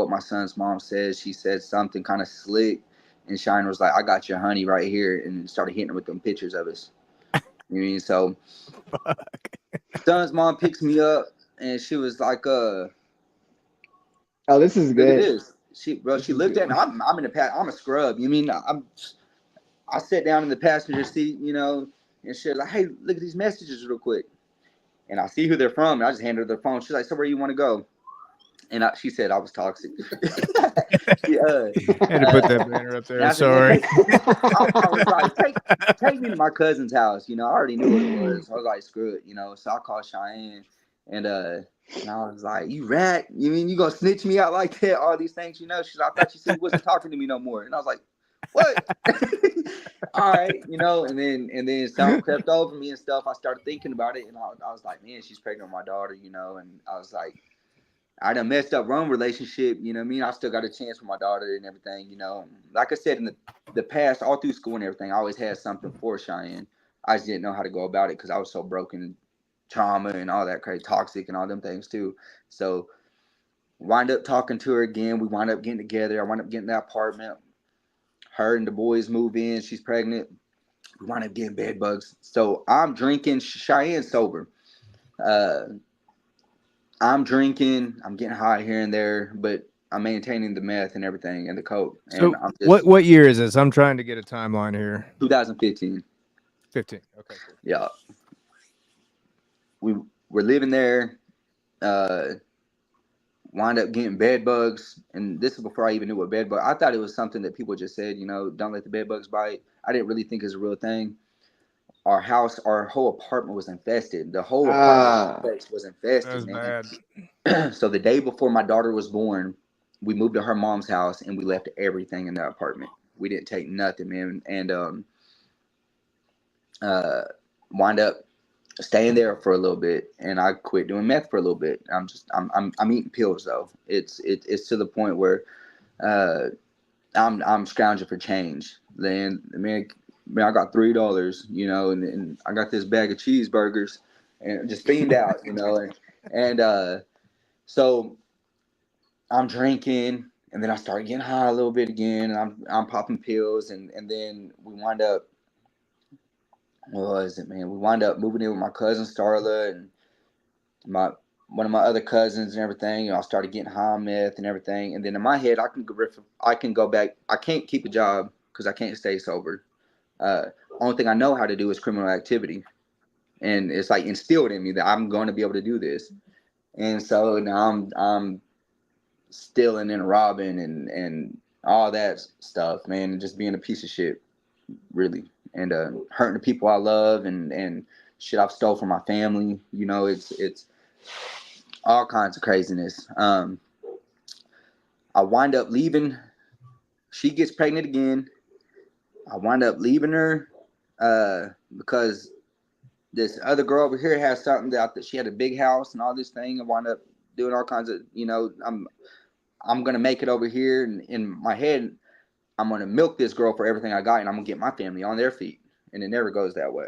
my son's mom said. She said something kind of slick. And Shine was like, I got your honey right here. And started hitting her with them pictures of us. You know what I mean? So son's mom picks me up, and she was like, "Oh, this is look good." at this." She looked at me. I'm in the I'm a scrub. You mean I sat down in the passenger seat, you know, and she's like, "Hey, look at these messages real quick." And I see who they're from, and I just handed her the phone. She's like, "So where you want to go?" And she said I was toxic. Had to put that banner up there. Sorry. I was like, take me to my cousin's house. You know, I already knew what it was. I was like, screw it. You know, so I called Cheyenne, and I was like, you rat. You mean you gonna snitch me out like that? All these things, you know. She's like, I thought you said you wasn't talking to me no more. And I was like, what? All right, you know. And then something crept over me and stuff. I started thinking about it, and I was like, man, she's pregnant with my daughter, you know. And I was like, I done messed up wrong relationship, you know what I mean? I still got a chance for my daughter and everything, you know. Like I said, in the past, all through school and everything, I always had something for Cheyenne. I just didn't know how to go about it because I was so broken, trauma and all that crazy, toxic and all them things too. So wind up talking to her again. We wind up getting together. I wind up getting that apartment. Her and the boys move in. She's pregnant. We wind up getting bed bugs. So I'm drinking. Cheyenne's sober. I'm drinking, I'm getting high here and there, but I'm maintaining the meth and everything and the coke. So and I'm just, what year is this? I'm trying to get a timeline here. 2015. 15. Okay. Cool. Yeah. We're living there. Wound up getting bed bugs, and this is before I even knew what bed bug. I thought it was something that people just said, don't let the bed bugs bite. I didn't really think it was a real thing. Our whole apartment was infested. The whole apartment complex was infested, That's man. bad. So the day before my daughter was born, we moved to her mom's house and we left everything in that apartment. We didn't take nothing, man, and wind up staying there for a little bit, and I quit doing meth for a little bit. I'm eating pills though. It's to the point where I'm scrounging for change. Then man, I got $3, and I got this bag of cheeseburgers, and just fiend out, and so I'm drinking, and then I start getting high a little bit again, and I'm popping pills, and then we wind up. What was it, man? We wind up moving in with my cousin Starla and my one of my other cousins and everything. I started getting high on meth and everything, and then in my head, I can go back. I can't keep a job because I can't stay sober. Only thing I know how to do is criminal activity, and it's like instilled in me that I'm going to be able to do this. And so now I'm stealing and robbing and all that stuff, man, and just being a piece of shit, really, and hurting the people I love and shit I've stole from my family. It's all kinds of craziness. I wind up leaving. She gets pregnant again. I wind up leaving her because this other girl over here has something that she had a big house and all this thing. I wind up doing all kinds of, I'm gonna make it over here, and in my head, I'm gonna milk this girl for everything I got, and I'm gonna get my family on their feet, and it never goes that way.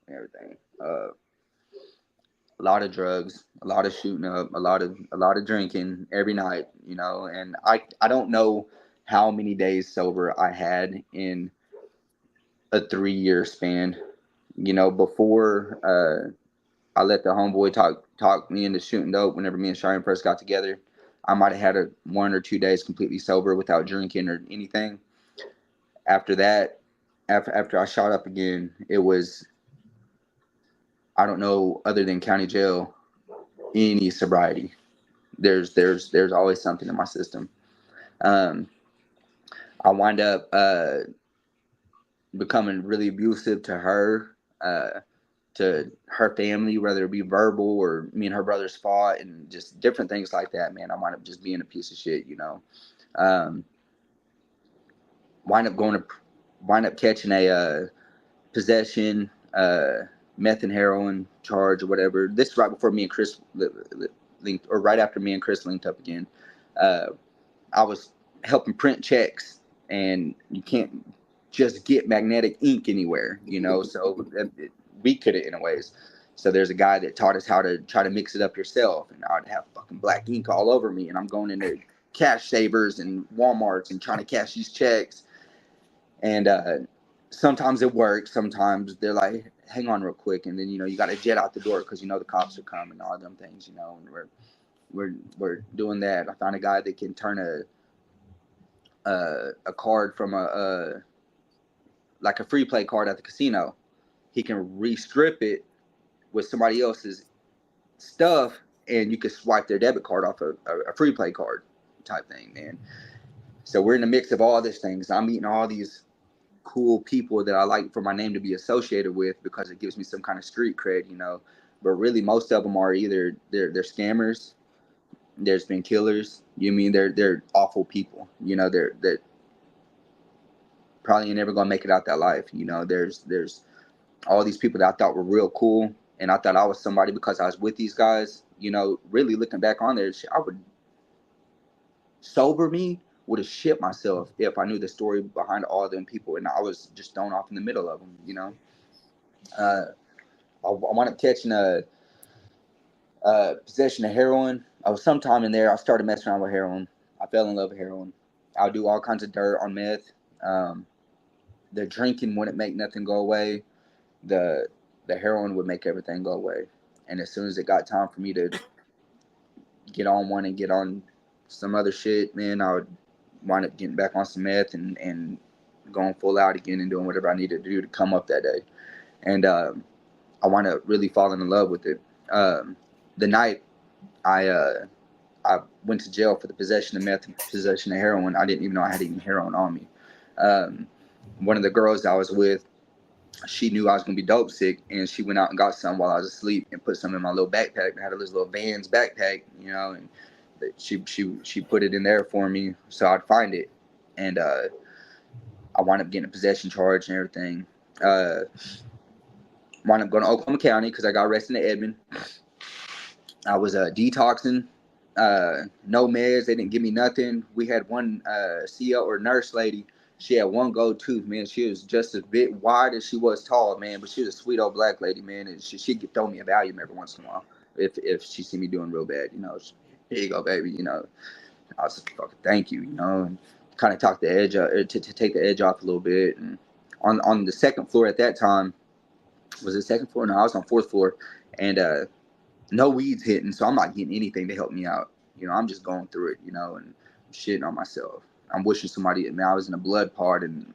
Everything. A lot of drugs, a lot of shooting up, a lot of drinking every night, and I don't know how many days sober I had in a 3-year span. Before I let the homeboy talk me into shooting dope. Whenever me and Cheyenne first got together, I might have had 1 or 2 days completely sober without drinking or anything. After that, after I shot up again, it was, I don't know, other than county jail, any sobriety. There's always something in my system. I wind up becoming really abusive to her, to her family, whether it be verbal or me and her brothers fought and just different things like that, man. I wind up just being a piece of shit, Wind up catching a possession, meth and heroin charge or whatever. This is right before me and Chris linked, or right after me and Chris linked up again. I was helping print checks, and you can't just get magnetic ink anywhere, so we could it in a ways. So there's a guy that taught us how to try to mix it up yourself, and I'd have fucking black ink all over me, and I'm going into cash savers and Walmarts and trying to cash these checks. And sometimes it works. Sometimes they're like, hang on real quick. And then, you got to jet out the door because, the cops are coming and all them things, and we're doing that. I found a guy that can turn a card from like a free play card at the casino. He can re-strip it with somebody else's stuff, and you can swipe their debit card off a free play card type thing, man. So we're in the mix of all these things. I'm meeting all these cool people that I like for my name to be associated with because it gives me some kind of street cred, But really, most of them are either they're scammers. There's been killers. They're awful people. They're probably never gonna make it out that life. There's all these people that I thought were real cool, and I thought I was somebody because I was with these guys. Really looking back on there, I would sober me would have shit myself if I knew the story behind all them people, and I was just thrown off in the middle of them. I wound up catching a possession of heroin. I was sometime in there. I started messing around with heroin. I fell in love with heroin. I'll do all kinds of dirt on meth. The drinking wouldn't make nothing go away. The heroin would make everything go away. And as soon as it got time for me to get on one and get on some other shit, man, I would wind up getting back on some meth and going full out again and doing whatever I needed to do to come up that day. And I wound up really falling in love with it. The night I I went to jail for the possession of meth and possession of heroin. I didn't even know I had any heroin on me. One of the girls I was with, she knew I was gonna be dope sick, and she went out and got some while I was asleep and put some in my little backpack. I had a little Vans backpack, you know, and she put it in there for me so I'd find it, and I wound up getting a possession charge and everything. Wound up going to Oklahoma County because I got arrested in Edmond. I was detoxing, no meds. They didn't give me nothing. We had one CO or nurse lady. She had one gold tooth, man. She was just a bit wide as she was tall, man. But she was a sweet old black lady, man. And she'd throw me a Valium every once in a while if she see me doing real bad, you know. Here you go, baby, you know. I was just fucking thank you, you know, and kind of talk the edge to take the edge off a little bit. And on the second floor at that time, was it second floor? No, I was on fourth floor, and no weeds hitting, so I'm not getting anything to help me out. You know, I'm just going through it, you know, and shitting on myself. I'm wishing somebody. Man, I was in a blood part, and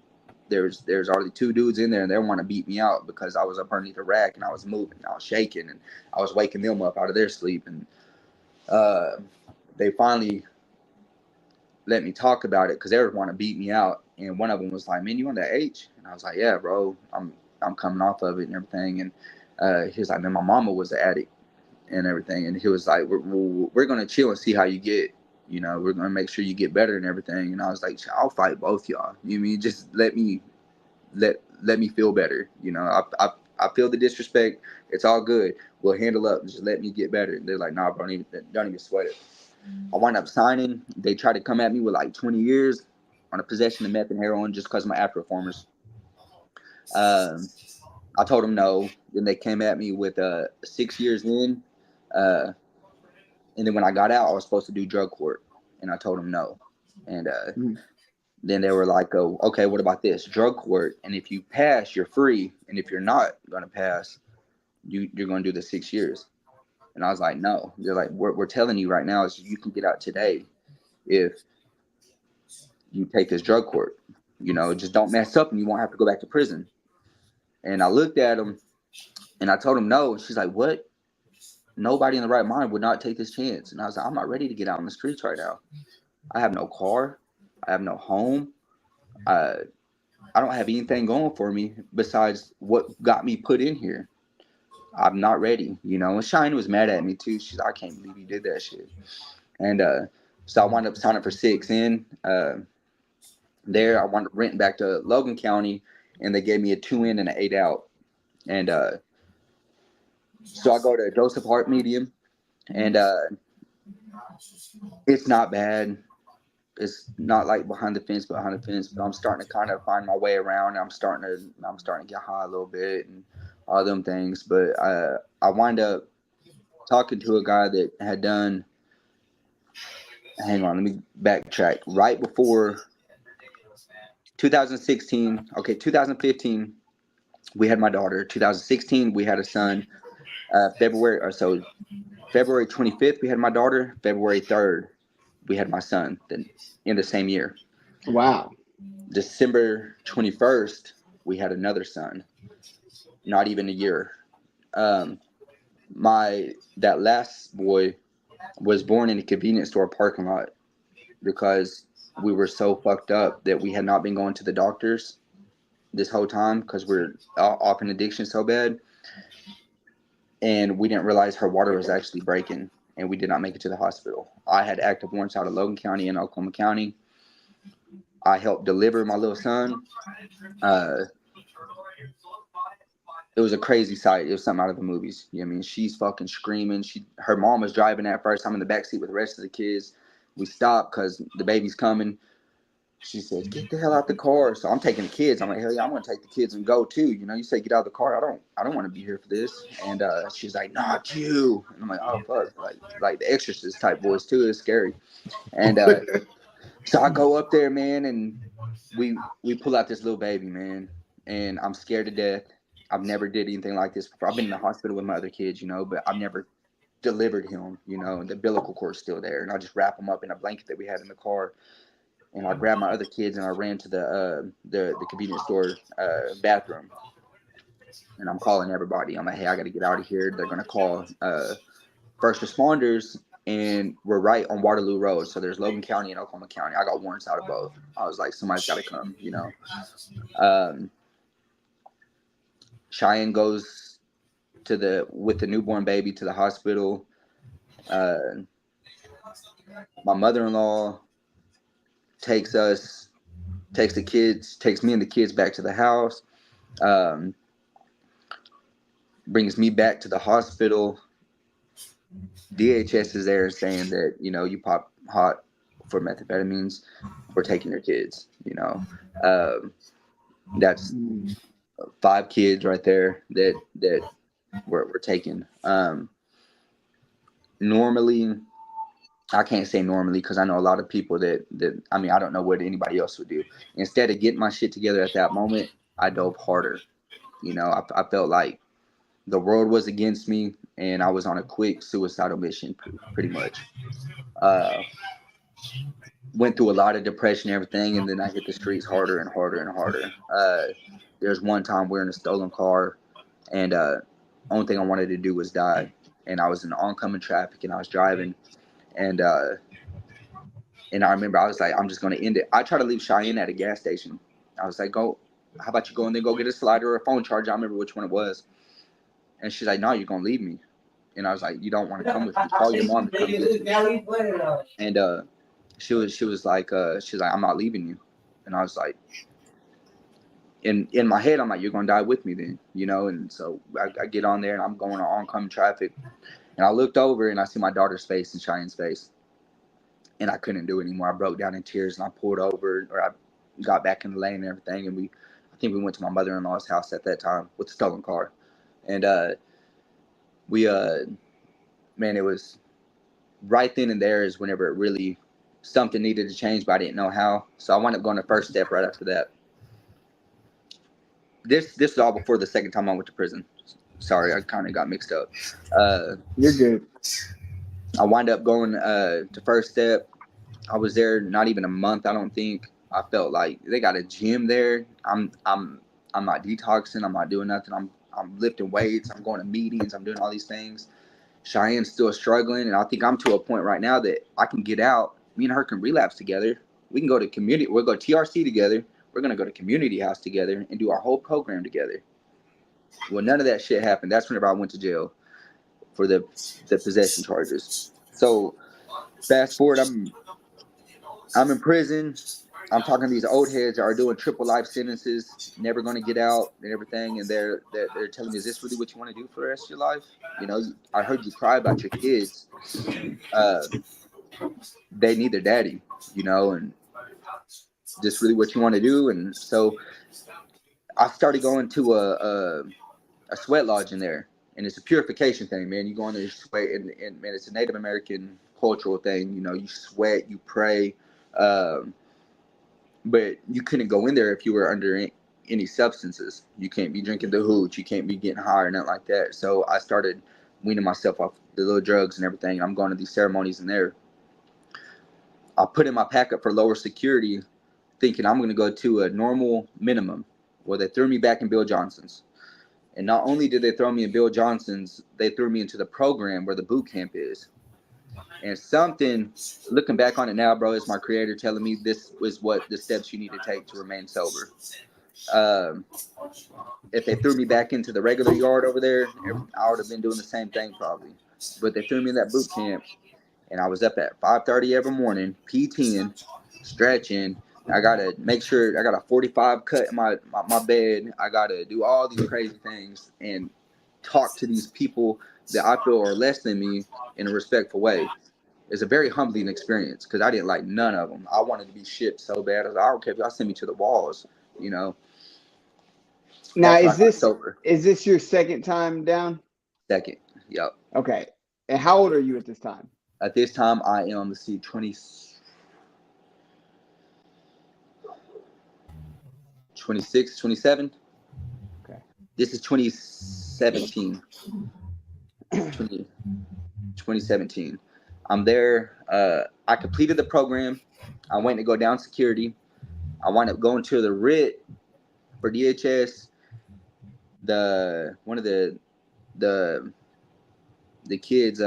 there's already two dudes in there, and they want to beat me out because I was up underneath the rack and I was moving, I was shaking, and I was waking them up out of their sleep, and they finally let me talk about it because they would want to beat me out. And one of them was like, "Man, you on that H?" And I was like, "Yeah, bro, I'm coming off of it and everything." And he was like, "Man, my mama was an addict and everything." And he was like, "We're gonna chill and see how you get. You know, we're gonna make sure you get better and everything." And I was like, "I'll fight both y'all. You mean just let me feel better? You know, I feel the disrespect. It's all good. We'll handle up. Just let me get better." And they're like, "Nah, bro, don't even sweat it." I wound up signing. They tried to come at me with like 20 years on a possession of meth and heroin just because of my after reformers. I told them no. Then they came at me with 6 years in. And then when I got out, I was supposed to do drug court. And I told them no. And then they were like, "Oh, okay, what about this? Drug court. And if you pass, you're free. And if you're not going to pass, you're going to do the 6 years." And I was like, "No." They're like, we're telling you right now is you can get out today if you take this drug court. You know, just don't mess up and you won't have to go back to prison. And I looked at him and I told him no. And she's like, "What? Nobody in the right mind would not take this chance." And I was like, "I'm not ready to get out on the streets right now. I have no car. I have no home. I don't have anything going for me besides what got me put in here. I'm not ready." You know, and Shine was mad at me too. She's like, "I can't believe you did that shit." And so I wound up signing for 6 in. There, I wound up renting back to Logan County, and they gave me a 2 in and an 8 out. And so I go to Joseph Hart Medium, and it's not bad. It's not like behind the fence, but I'm starting to kind of find my way around. I'm starting to get high a little bit and all them things. But I wind up talking to a guy that had done. Hang on, let me backtrack. Right before 2016, 2015, we had my daughter. 2016, we had a son. February 25th, we had my daughter. February 3rd, we had my son. Then in the same year. Wow. December 21st, we had another son. Not even a year. That last boy was born in a convenience store parking lot because we were so fucked up that we had not been going to the doctors this whole time because we're off in addiction so bad. And we didn't realize her water was actually breaking, and we did not make it to the hospital. I had active warrants out of Logan County and Oklahoma County. I helped deliver my little son. It was a crazy sight. It was something out of the movies. You know what I mean? She's fucking screaming. Her mom was driving at first. I'm in the backseat with the rest of the kids. We stopped because the baby's coming. She says, "Get the hell out the car." So I'm taking the kids. I'm like, "Hell yeah, I'm gonna take the kids and go too." You know, you say get out of the car. I don't want to be here for this. And she's like, "Not you." And I'm like, "Oh fuck!" Like the Exorcist type voice too. It's scary. And so I go up there, man, and we pull out this little baby, man, and I'm scared to death. I've never did anything like this before. I've been in the hospital with my other kids, you know, but I've never delivered him, you know, and the umbilical cord's still there. And I just wrap him up in a blanket that we had in the car. And I grabbed my other kids and I ran to the convenience store bathroom. And I'm calling everybody. I'm like, "Hey, I got to get out of here." They're going to call first responders. and we're right on Waterloo Road. So there's Logan County and Oklahoma County. I got warrants out of both. I was like, somebody's got to come, you know. Cheyenne goes with the newborn baby to the hospital. My mother-in-law takes me and the kids back to the house, brings me back to the hospital. DHS is there saying that, you know, you pop hot for methamphetamines, we're taking your kids, you know. That's 5 kids right there that we're taking. Normally, I can't say normally because I know a lot of people that I mean, I don't know what anybody else would do. Instead of getting my shit together at that moment, I dove harder. You know, I felt like the world was against me and I was on a quick suicidal mission, pretty much. Went through a lot of depression and everything, and then I hit the streets harder and harder and harder. There's one time we're in a stolen car, and only thing I wanted to do was die. And I was in oncoming traffic, and I was driving, and I remember I was like, I'm just gonna end it. I tried to leave Cheyenne at a gas station. I was like, how about you go and then go get a slider or a phone charger? I remember which one it was. And she's like, no, you're gonna leave me. And I was like, you don't want to come with me? Call your mom to come get you. And she was like, I'm not leaving you. And I was like, in my head, I'm like, you're gonna die with me then, you know. And so I get on there and I'm going on oncoming traffic, and I looked over and I see my daughter's face and Cheyenne's face, and I couldn't do it anymore. I broke down in tears and I pulled over, or I got back in the lane and everything, and I think we went to my mother-in-law's house at that time with a stolen car, and man, it was right then and there is whenever it really something needed to change, but I didn't know how. So I wound up going to First Step right after that. This is all before the second time I went to prison. Sorry, I kind of got mixed up. You're good. I wind up going to First Step. I was there not even a month, I don't think. I felt like they got a gym there. I'm not detoxing. I'm not doing nothing. I'm lifting weights. I'm going to meetings. I'm doing all these things. Cheyenne's still struggling, and I think I'm to a point right now that I can get out. Me and her can relapse together. We can go to community. We'll go to TRC together. We're going to go to community house together and do our whole program together. Well, none of that shit happened. That's whenever I went to jail for the possession charges. So fast forward, I'm in prison. I'm talking to these old heads that are doing triple life sentences, never going to get out and everything. And they're telling me, is this really what you want to do for the rest of your life? You know, I heard you cry about your kids. They need their daddy, you know, and this really what you want to do? And so I started going to a sweat lodge in there, and it's a purification thing, man. You go in there, you sweat, and man, it's a Native American cultural thing. You know, you sweat, you pray, but you couldn't go in there if you were under any substances. You can't be drinking the hooch, you can't be getting high or nothing like that. So I started weaning myself off the little drugs and everything. And I'm going to these ceremonies in there. I put in my packet for lower security, thinking I'm going to go to a normal minimum. Well, they threw me back in Bill Johnson's. And not only did they throw me in Bill Johnson's, they threw me into the program where the boot camp is. And something, looking back on it now, bro, is my creator telling me this was what the steps you need to take to remain sober. If they threw me back into the regular yard over there, I would have been doing the same thing probably. But they threw me in that boot camp, and I was up at 5:30 every morning, P10, stretching. I gotta make sure I got a 45 cut in my bed. I gotta do all these crazy things and talk to these people that I feel are less than me in a respectful way. It's a very humbling experience because I didn't like none of them. I wanted to be shipped so bad. I was like, I don't care if y'all send me to the walls, you know. Now, That's when I got sober. is this your second time down? Second, yep. Okay. And how old are you at this time? At this time, I am, let's see, 26, 27. Okay. This is 2017. 2017. I'm there. I completed the program. I went to go down security. I wound up going to the RIT for DHS. One of the kids,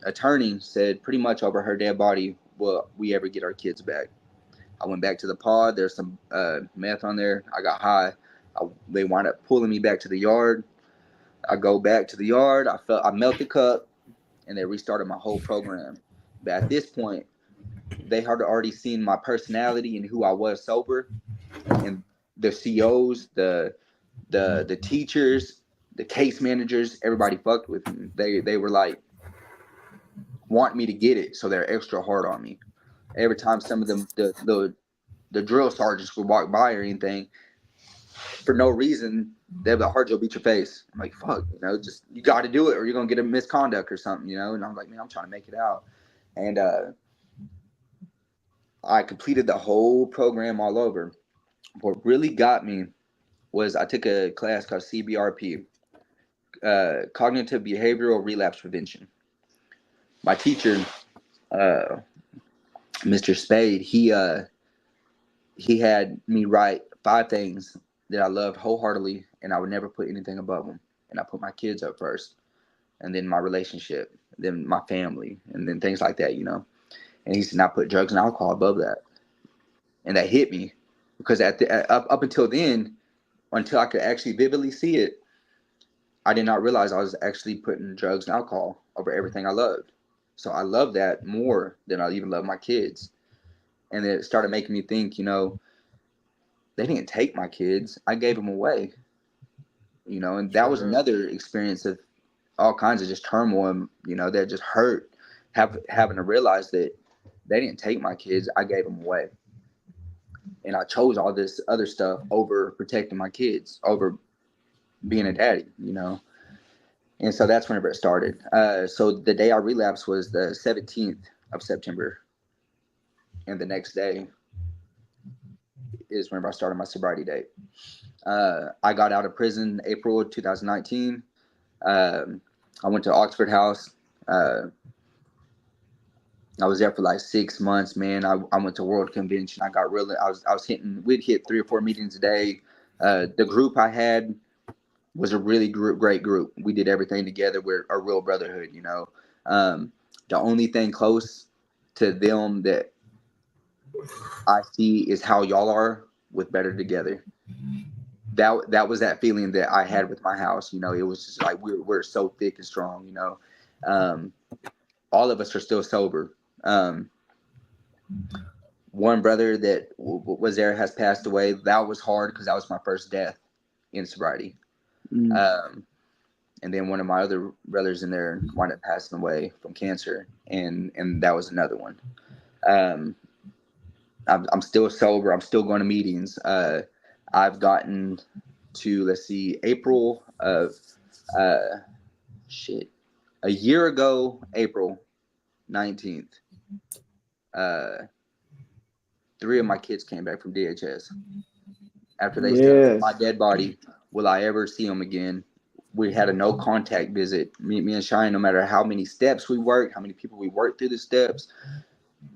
attorney said pretty much over her dead body, will we ever get our kids back? I went back to the pod. There's some meth on there. I got high. They wound up pulling me back to the yard. I go back to the yard. I melt the cup, and they restarted my whole program. But at this point, they had already seen my personality and who I was sober, and the COs, the teachers, the case managers, everybody fucked with me. They were like want me to get it, so they're extra hard on me. Every time some of them the drill sergeants would walk by or anything, for no reason, they'd be like, Harjo, beat your face. I'm like, fuck, just you got to do it or you're gonna get a misconduct or something, And I'm like, man, I'm trying to make it out, and I completed the whole program all over. What really got me was I took a class called CBRP, Cognitive Behavioral Relapse Prevention. My teacher, Mr. Spade, he had me write 5 things that I loved wholeheartedly, and I would never put anything above them. And I put my kids up first, and then my relationship, then my family, and then things like that, And he said, "Not put drugs and alcohol above that." And that hit me because up until then, until I could actually vividly see it, I did not realize I was actually putting drugs and alcohol over everything I loved. So I love that more than I even love my kids. And it started making me think, they didn't take my kids. I gave them away, and that was another experience of all kinds of just turmoil, that just hurt having to realize that they didn't take my kids. I gave them away. And I chose all this other stuff over protecting my kids, over being a daddy, And so that's whenever it started. So the day I relapsed was the 17th of September. And the next day is whenever I started my sobriety date. I got out of prison April 2019. I went to Oxford House. I was there for like 6 months, man. I went to World Convention. We'd hit 3 or 4 meetings a day. The group I had was a really great group. We did everything together. We're a real brotherhood, The only thing close to them that I see is how y'all are with Better Together. That was that feeling that I had with my house. It was just like we're so thick and strong. All of us are still sober. One brother that was there has passed away. That was hard because that was my first death in sobriety. And then one of my other brothers in there wound up passing away from cancer, and that was another one. I'm still sober. I'm still going to meetings. I've gotten to April of a year ago, April 19th. 3 of my kids came back from DHS. After they stepped my dead body, will I ever see them again? We had a no contact visit. Me and Cheyenne, no matter how many steps we worked, how many people we worked through the steps,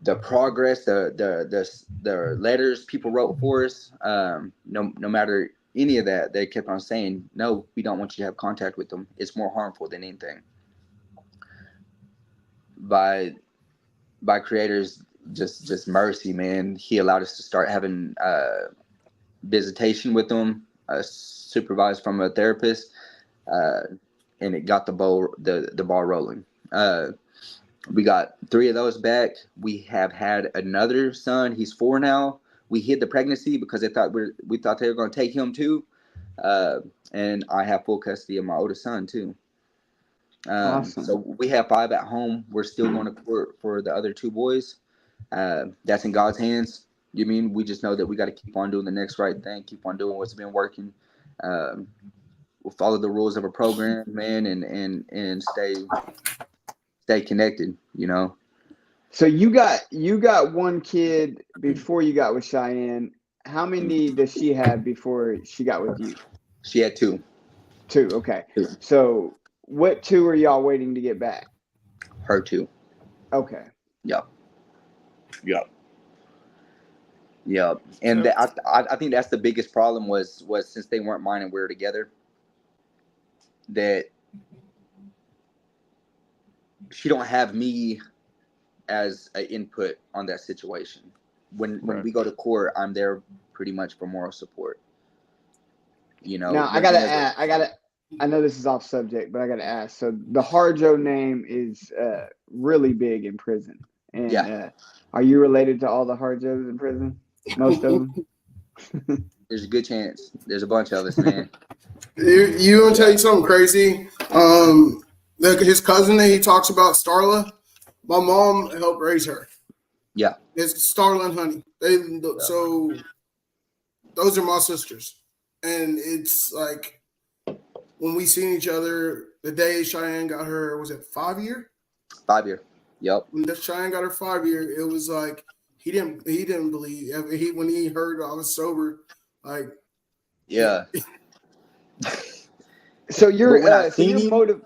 the progress, the letters people wrote for us, no matter any of that, they kept on saying, no, we don't want you to have contact with them. It's more harmful than anything. By Creator's just mercy, man, he allowed us to start having visitation with them, supervised from a therapist, and it got the ball rolling. We got 3 of those back. We have had another son. He's 4 now. We hid the pregnancy because we thought they were going to take him too. And I have full custody of my oldest son too. Awesome. So we have 5 at home. We're still going to court for the other 2 boys. That's in God's hands. We just know that we got to keep on doing the next right thing, keep on doing what's been working. We'll follow the rules of a program, man, and stay connected, So you got 1 kid before you got with Cheyenne. How many does she have before she got with you? She had 2. 2, okay. 2. So what 2 are y'all waiting to get back? Her 2. Okay. Yep. And I think that's the biggest problem was since they weren't mine and we were together, that she don't have me as an input on that situation. When we go to court, I'm there pretty much for moral support. You know, Now I gotta ask. I know this is off subject, but I gotta ask. So the Harjo name is really big in prison, and Yeah. Are you related to all the Harjos in prison? Most of them. There's a good chance. There's a bunch of us, man. You want to tell you something crazy? His cousin that he talks about, Starla, my mom helped raise her. Yeah. It's Starla and Honey. So those are my sisters. And it's like when we seen each other, the day Cheyenne got her, was it 5 year? 5 year. Yep. When Cheyenne got her 5 year, it was like he didn't believe when he heard I was sober, like yeah. So your him,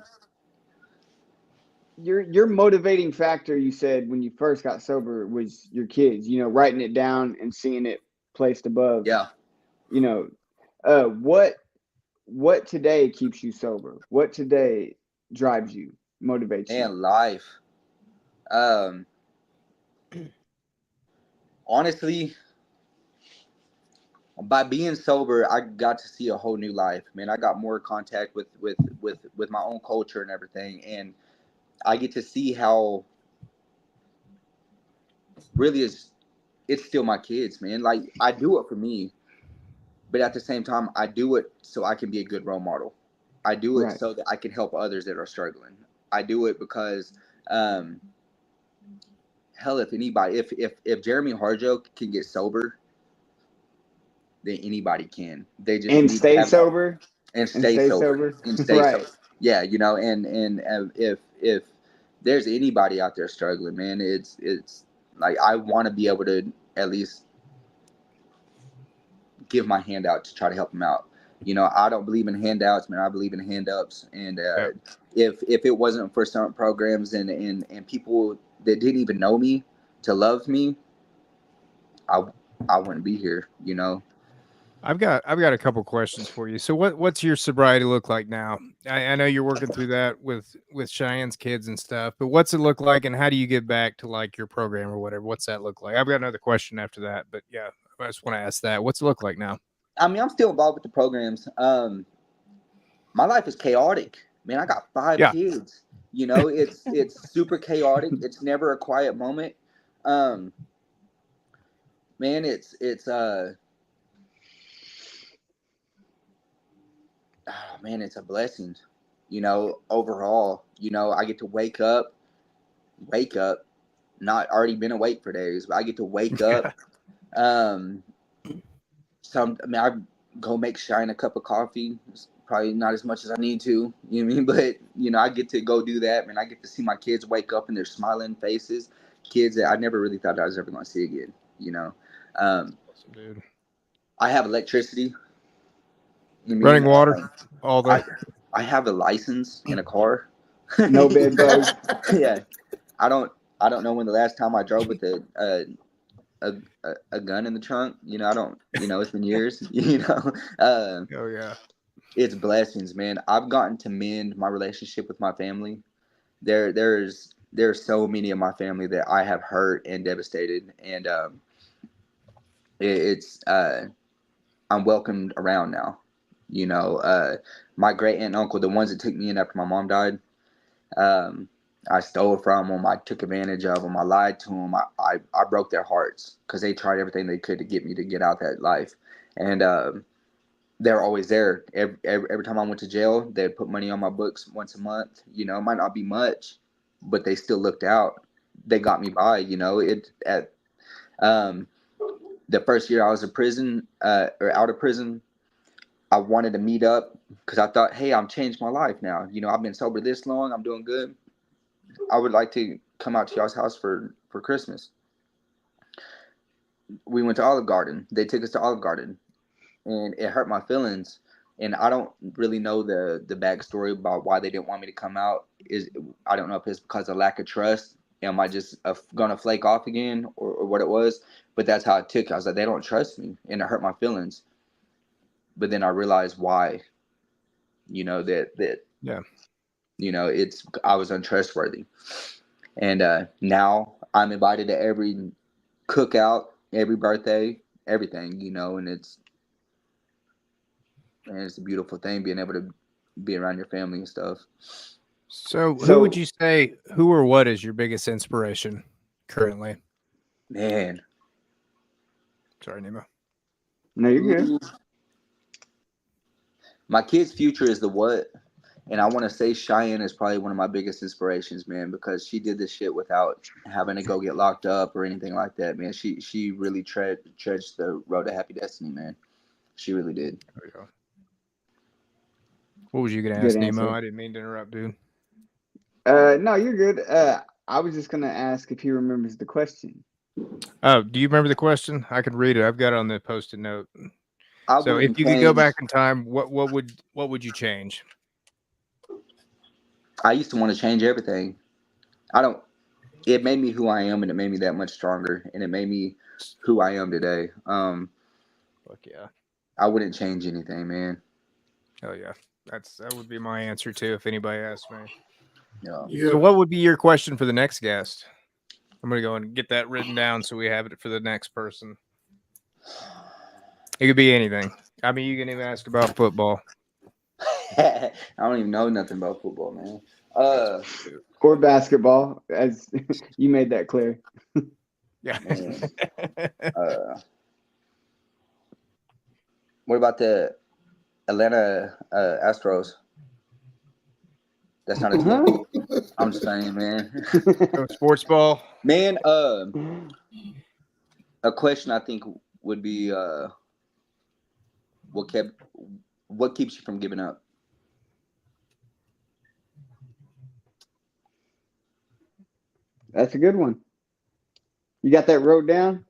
your motivating factor, you said, when you first got sober was your kids, you know, writing it down and seeing it placed above. Yeah. You know, what today keeps you sober? What today drives you, motivates you? And life. Honestly, by being sober, I got to see a whole new life, man. I got more contact with my own culture and everything, and I get to see how really it's still my kids, man. Like, I do it for me, but at the same time, I do it so I can be a good role model. I do it so that I can help others that are struggling. I do it because, hell, if anybody, if Jeremy Harjo can get sober, then anybody can. They just and need stay to have sober. and stay sober. And stay right. sober. Yeah, you know, and if there's anybody out there struggling, man, it's like I want to be able to at least give my hand out to try to help them out. You know, I don't believe in handouts, man. I believe in hand ups. And if it wasn't for some programs and people that didn't even know me to love me, I wouldn't be here. You know. I've got a couple questions for you. So what's your sobriety look like now? I know you're working through that with Cheyenne's kids and stuff, but what's it look like, and how do you get back to like your program or whatever? What's that look like? I've got another question after that, but yeah, I just want to ask that. What's it look like now? I mean, I'm still involved with the programs. My life is chaotic, man. I got 5 kids. You know, it's super chaotic. It's never a quiet moment. Man, it's it's a blessing, you know, overall. You know, I get to wake up, not already been awake for days, but I get to wake up. I go make Cheyenne a cup of coffee. It's probably not as much as I need to, you know what I mean? But, you know, I get to go do that, man. I get to see my kids wake up and their smiling faces, kids that I never really thought I was ever going to see again, you know. Awesome, dude. I have electricity. Running water, all the. I have a license in a car. No bed bugs. Yeah, I don't know when the last time I drove with a gun in the trunk. You know, I don't. You know, it's been years. You know. Oh yeah. It's blessings, man. I've gotten to mend my relationship with my family. There's so many of my family that I have hurt and devastated, and I'm welcomed around now. You know, my great aunt and uncle, the ones that took me in after my mom died, I stole from them. I took advantage of them. I lied to them. I broke their hearts because they tried everything they could to get me to get out that life. And they're always there. Every time I went to jail, they'd put money on my books once a month. You know, it might not be much, but they still looked out. They got me by, you know. The first year I was in prison, or out of prison, I wanted to meet up because I thought, hey, I'm changed my life now. You know, I've been sober this long. I'm doing good. I would like to come out to y'all's house for Christmas. We went to Olive Garden. They took us to Olive Garden, and it hurt my feelings. And I don't really know the backstory about why they didn't want me to come out. I don't know if it's because of lack of trust. Am I just gonna flake off again, or what it was? But that's how it took. I was like, they don't trust me, and it hurt my feelings. But then I realized why. You know that yeah. I was untrustworthy. And now I'm invited to every cookout, every birthday, everything, and it's a beautiful thing being able to be around your family and stuff. So who would you say, who or what is your biggest inspiration currently? Man. Sorry, Nemo. No, you're good. My kid's future is the what. And I want to say Cheyenne is probably one of my biggest inspirations, man, because she did this shit without having to go get locked up or anything like that, man. She really trudged the road to happy destiny, man. She really did. There we go. What was you going to ask, Nemo? I didn't mean to interrupt, dude. No, you're good. I was just going to ask if he remembers the question. Oh, do you remember the question? I could read it. I've got it on the post-it note. So if you could go back in time, what would you change? I used to want to change everything. It made me who I am, and it made me that much stronger, and it made me who I am today. Fuck yeah. I wouldn't change anything, man. Hell yeah. That would be my answer too if anybody asked me. Yeah. So what would be your question for the next guest? I'm going to go and get that written down so we have it for the next person. It could be anything. I mean, you can even ask about football. I don't even know nothing about football, man. Or basketball, as you made that clear. Yeah. What about the Atlanta Astros? That's not a team. I'm just saying, man. Sports ball. Man, a question I think would be what keeps you from giving up? That's a good one. You got that wrote down?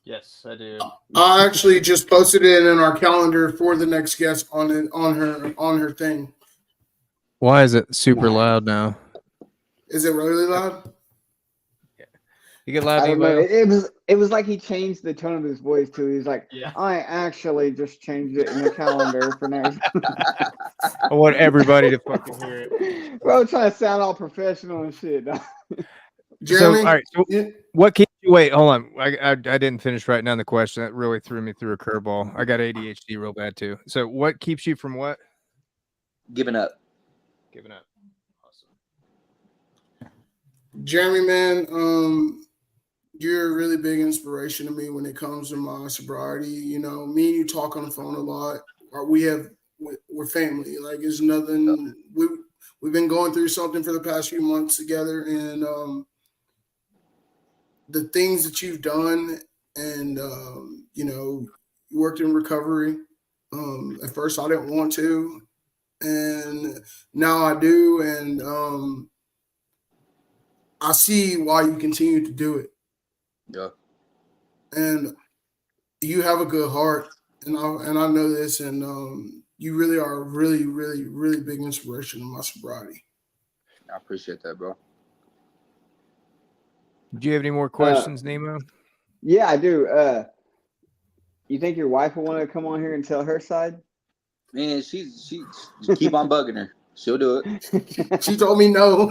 Yes, I do. I actually just posted it in our calendar for the next guest on her thing. Why is it super loud now? Is it really loud? Yeah. You get loud. I don't know. It was like he changed the tone of his voice too. He's like, yeah. I actually just changed it in the calendar for next. I want everybody to fucking hear it. Bro, trying to sound all professional and shit. Jeremy, so, all right. So what keeps you? Wait, hold on. I didn't finish writing down the question. That really threw me through a curveball. I got ADHD real bad too. So what keeps you from what? Giving up. Giving up. Awesome. Jeremy, man, you're a really big inspiration to me when it comes to my sobriety. You know, me and you talk on the phone a lot. We're family. Like, it's nothing. We've been going through something for the past few months together, and the things that you've done, and you worked in recovery. At first, I didn't want to, and now I do, and I see why you continue to do it. Yeah. And you have a good heart, and I know this, and you really are a really, really, really big inspiration in my sobriety. I appreciate that, bro. Do you have any more questions, Nemo? Yeah, I do. You think your wife will want to come on here and tell her side? Man, she keep on bugging her. She'll do it. She told me no.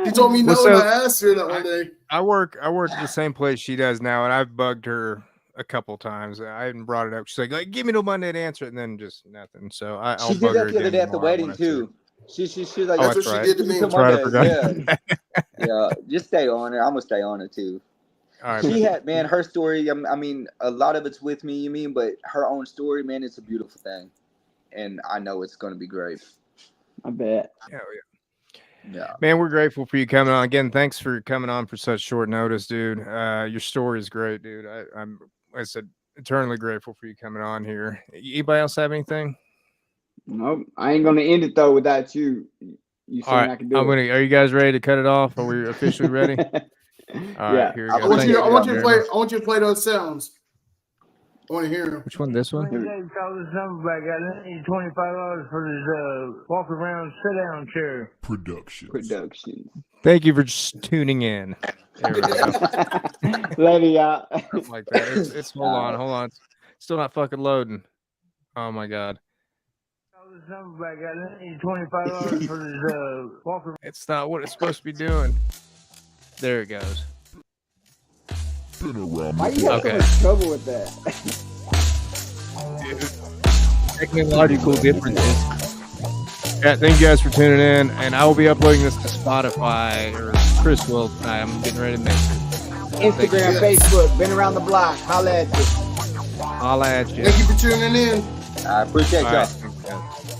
She told me no, and I asked her that one day. I work at the same place she does now, and I've bugged her a couple times. I haven't brought it up. She's like, give me no Monday to answer it, and then just nothing. So I'll she did that the other day at the wedding too. She like, that's what she did to me. That's right, I forgot. Yeah, just stay on it. I'm gonna stay on it too. All right, she had, man, her story. I mean, a lot of it's with me, but her own story, man, it's a beautiful thing, and I know it's gonna be great. I bet. Yeah, man, we're grateful for you coming on again. Thanks for coming on for such short notice, dude. Your story is great, dude. I'm, like I said, eternally grateful for you coming on here. Anybody else have anything? Nope. I ain't gonna end it though without you. You saying right, I can do it. Are you guys ready to cut it off? Are we officially ready? All right, here we go. I want you to play those sounds. I want to hear them. Which one? This one? Call this number back. I need $25 for this walk around sit down chair. Productions. Thank you for just tuning in. There we go. Lady out. Something like that. It's hold on. It's still not fucking loading. Oh my god. Call this this number back. I need $25 for this walk around. It's not what it's supposed to be doing. There it goes. Why you have so Okay. much trouble with that? Technological differences. Yeah, thank you guys for tuning in, and I will be uploading this to Spotify, or Chris will. I'm getting ready to mix it. Instagram, Facebook, been around the block. Holla at you. Holla at you. Thank you for tuning in. I appreciate All y'all. right, thanks, guys.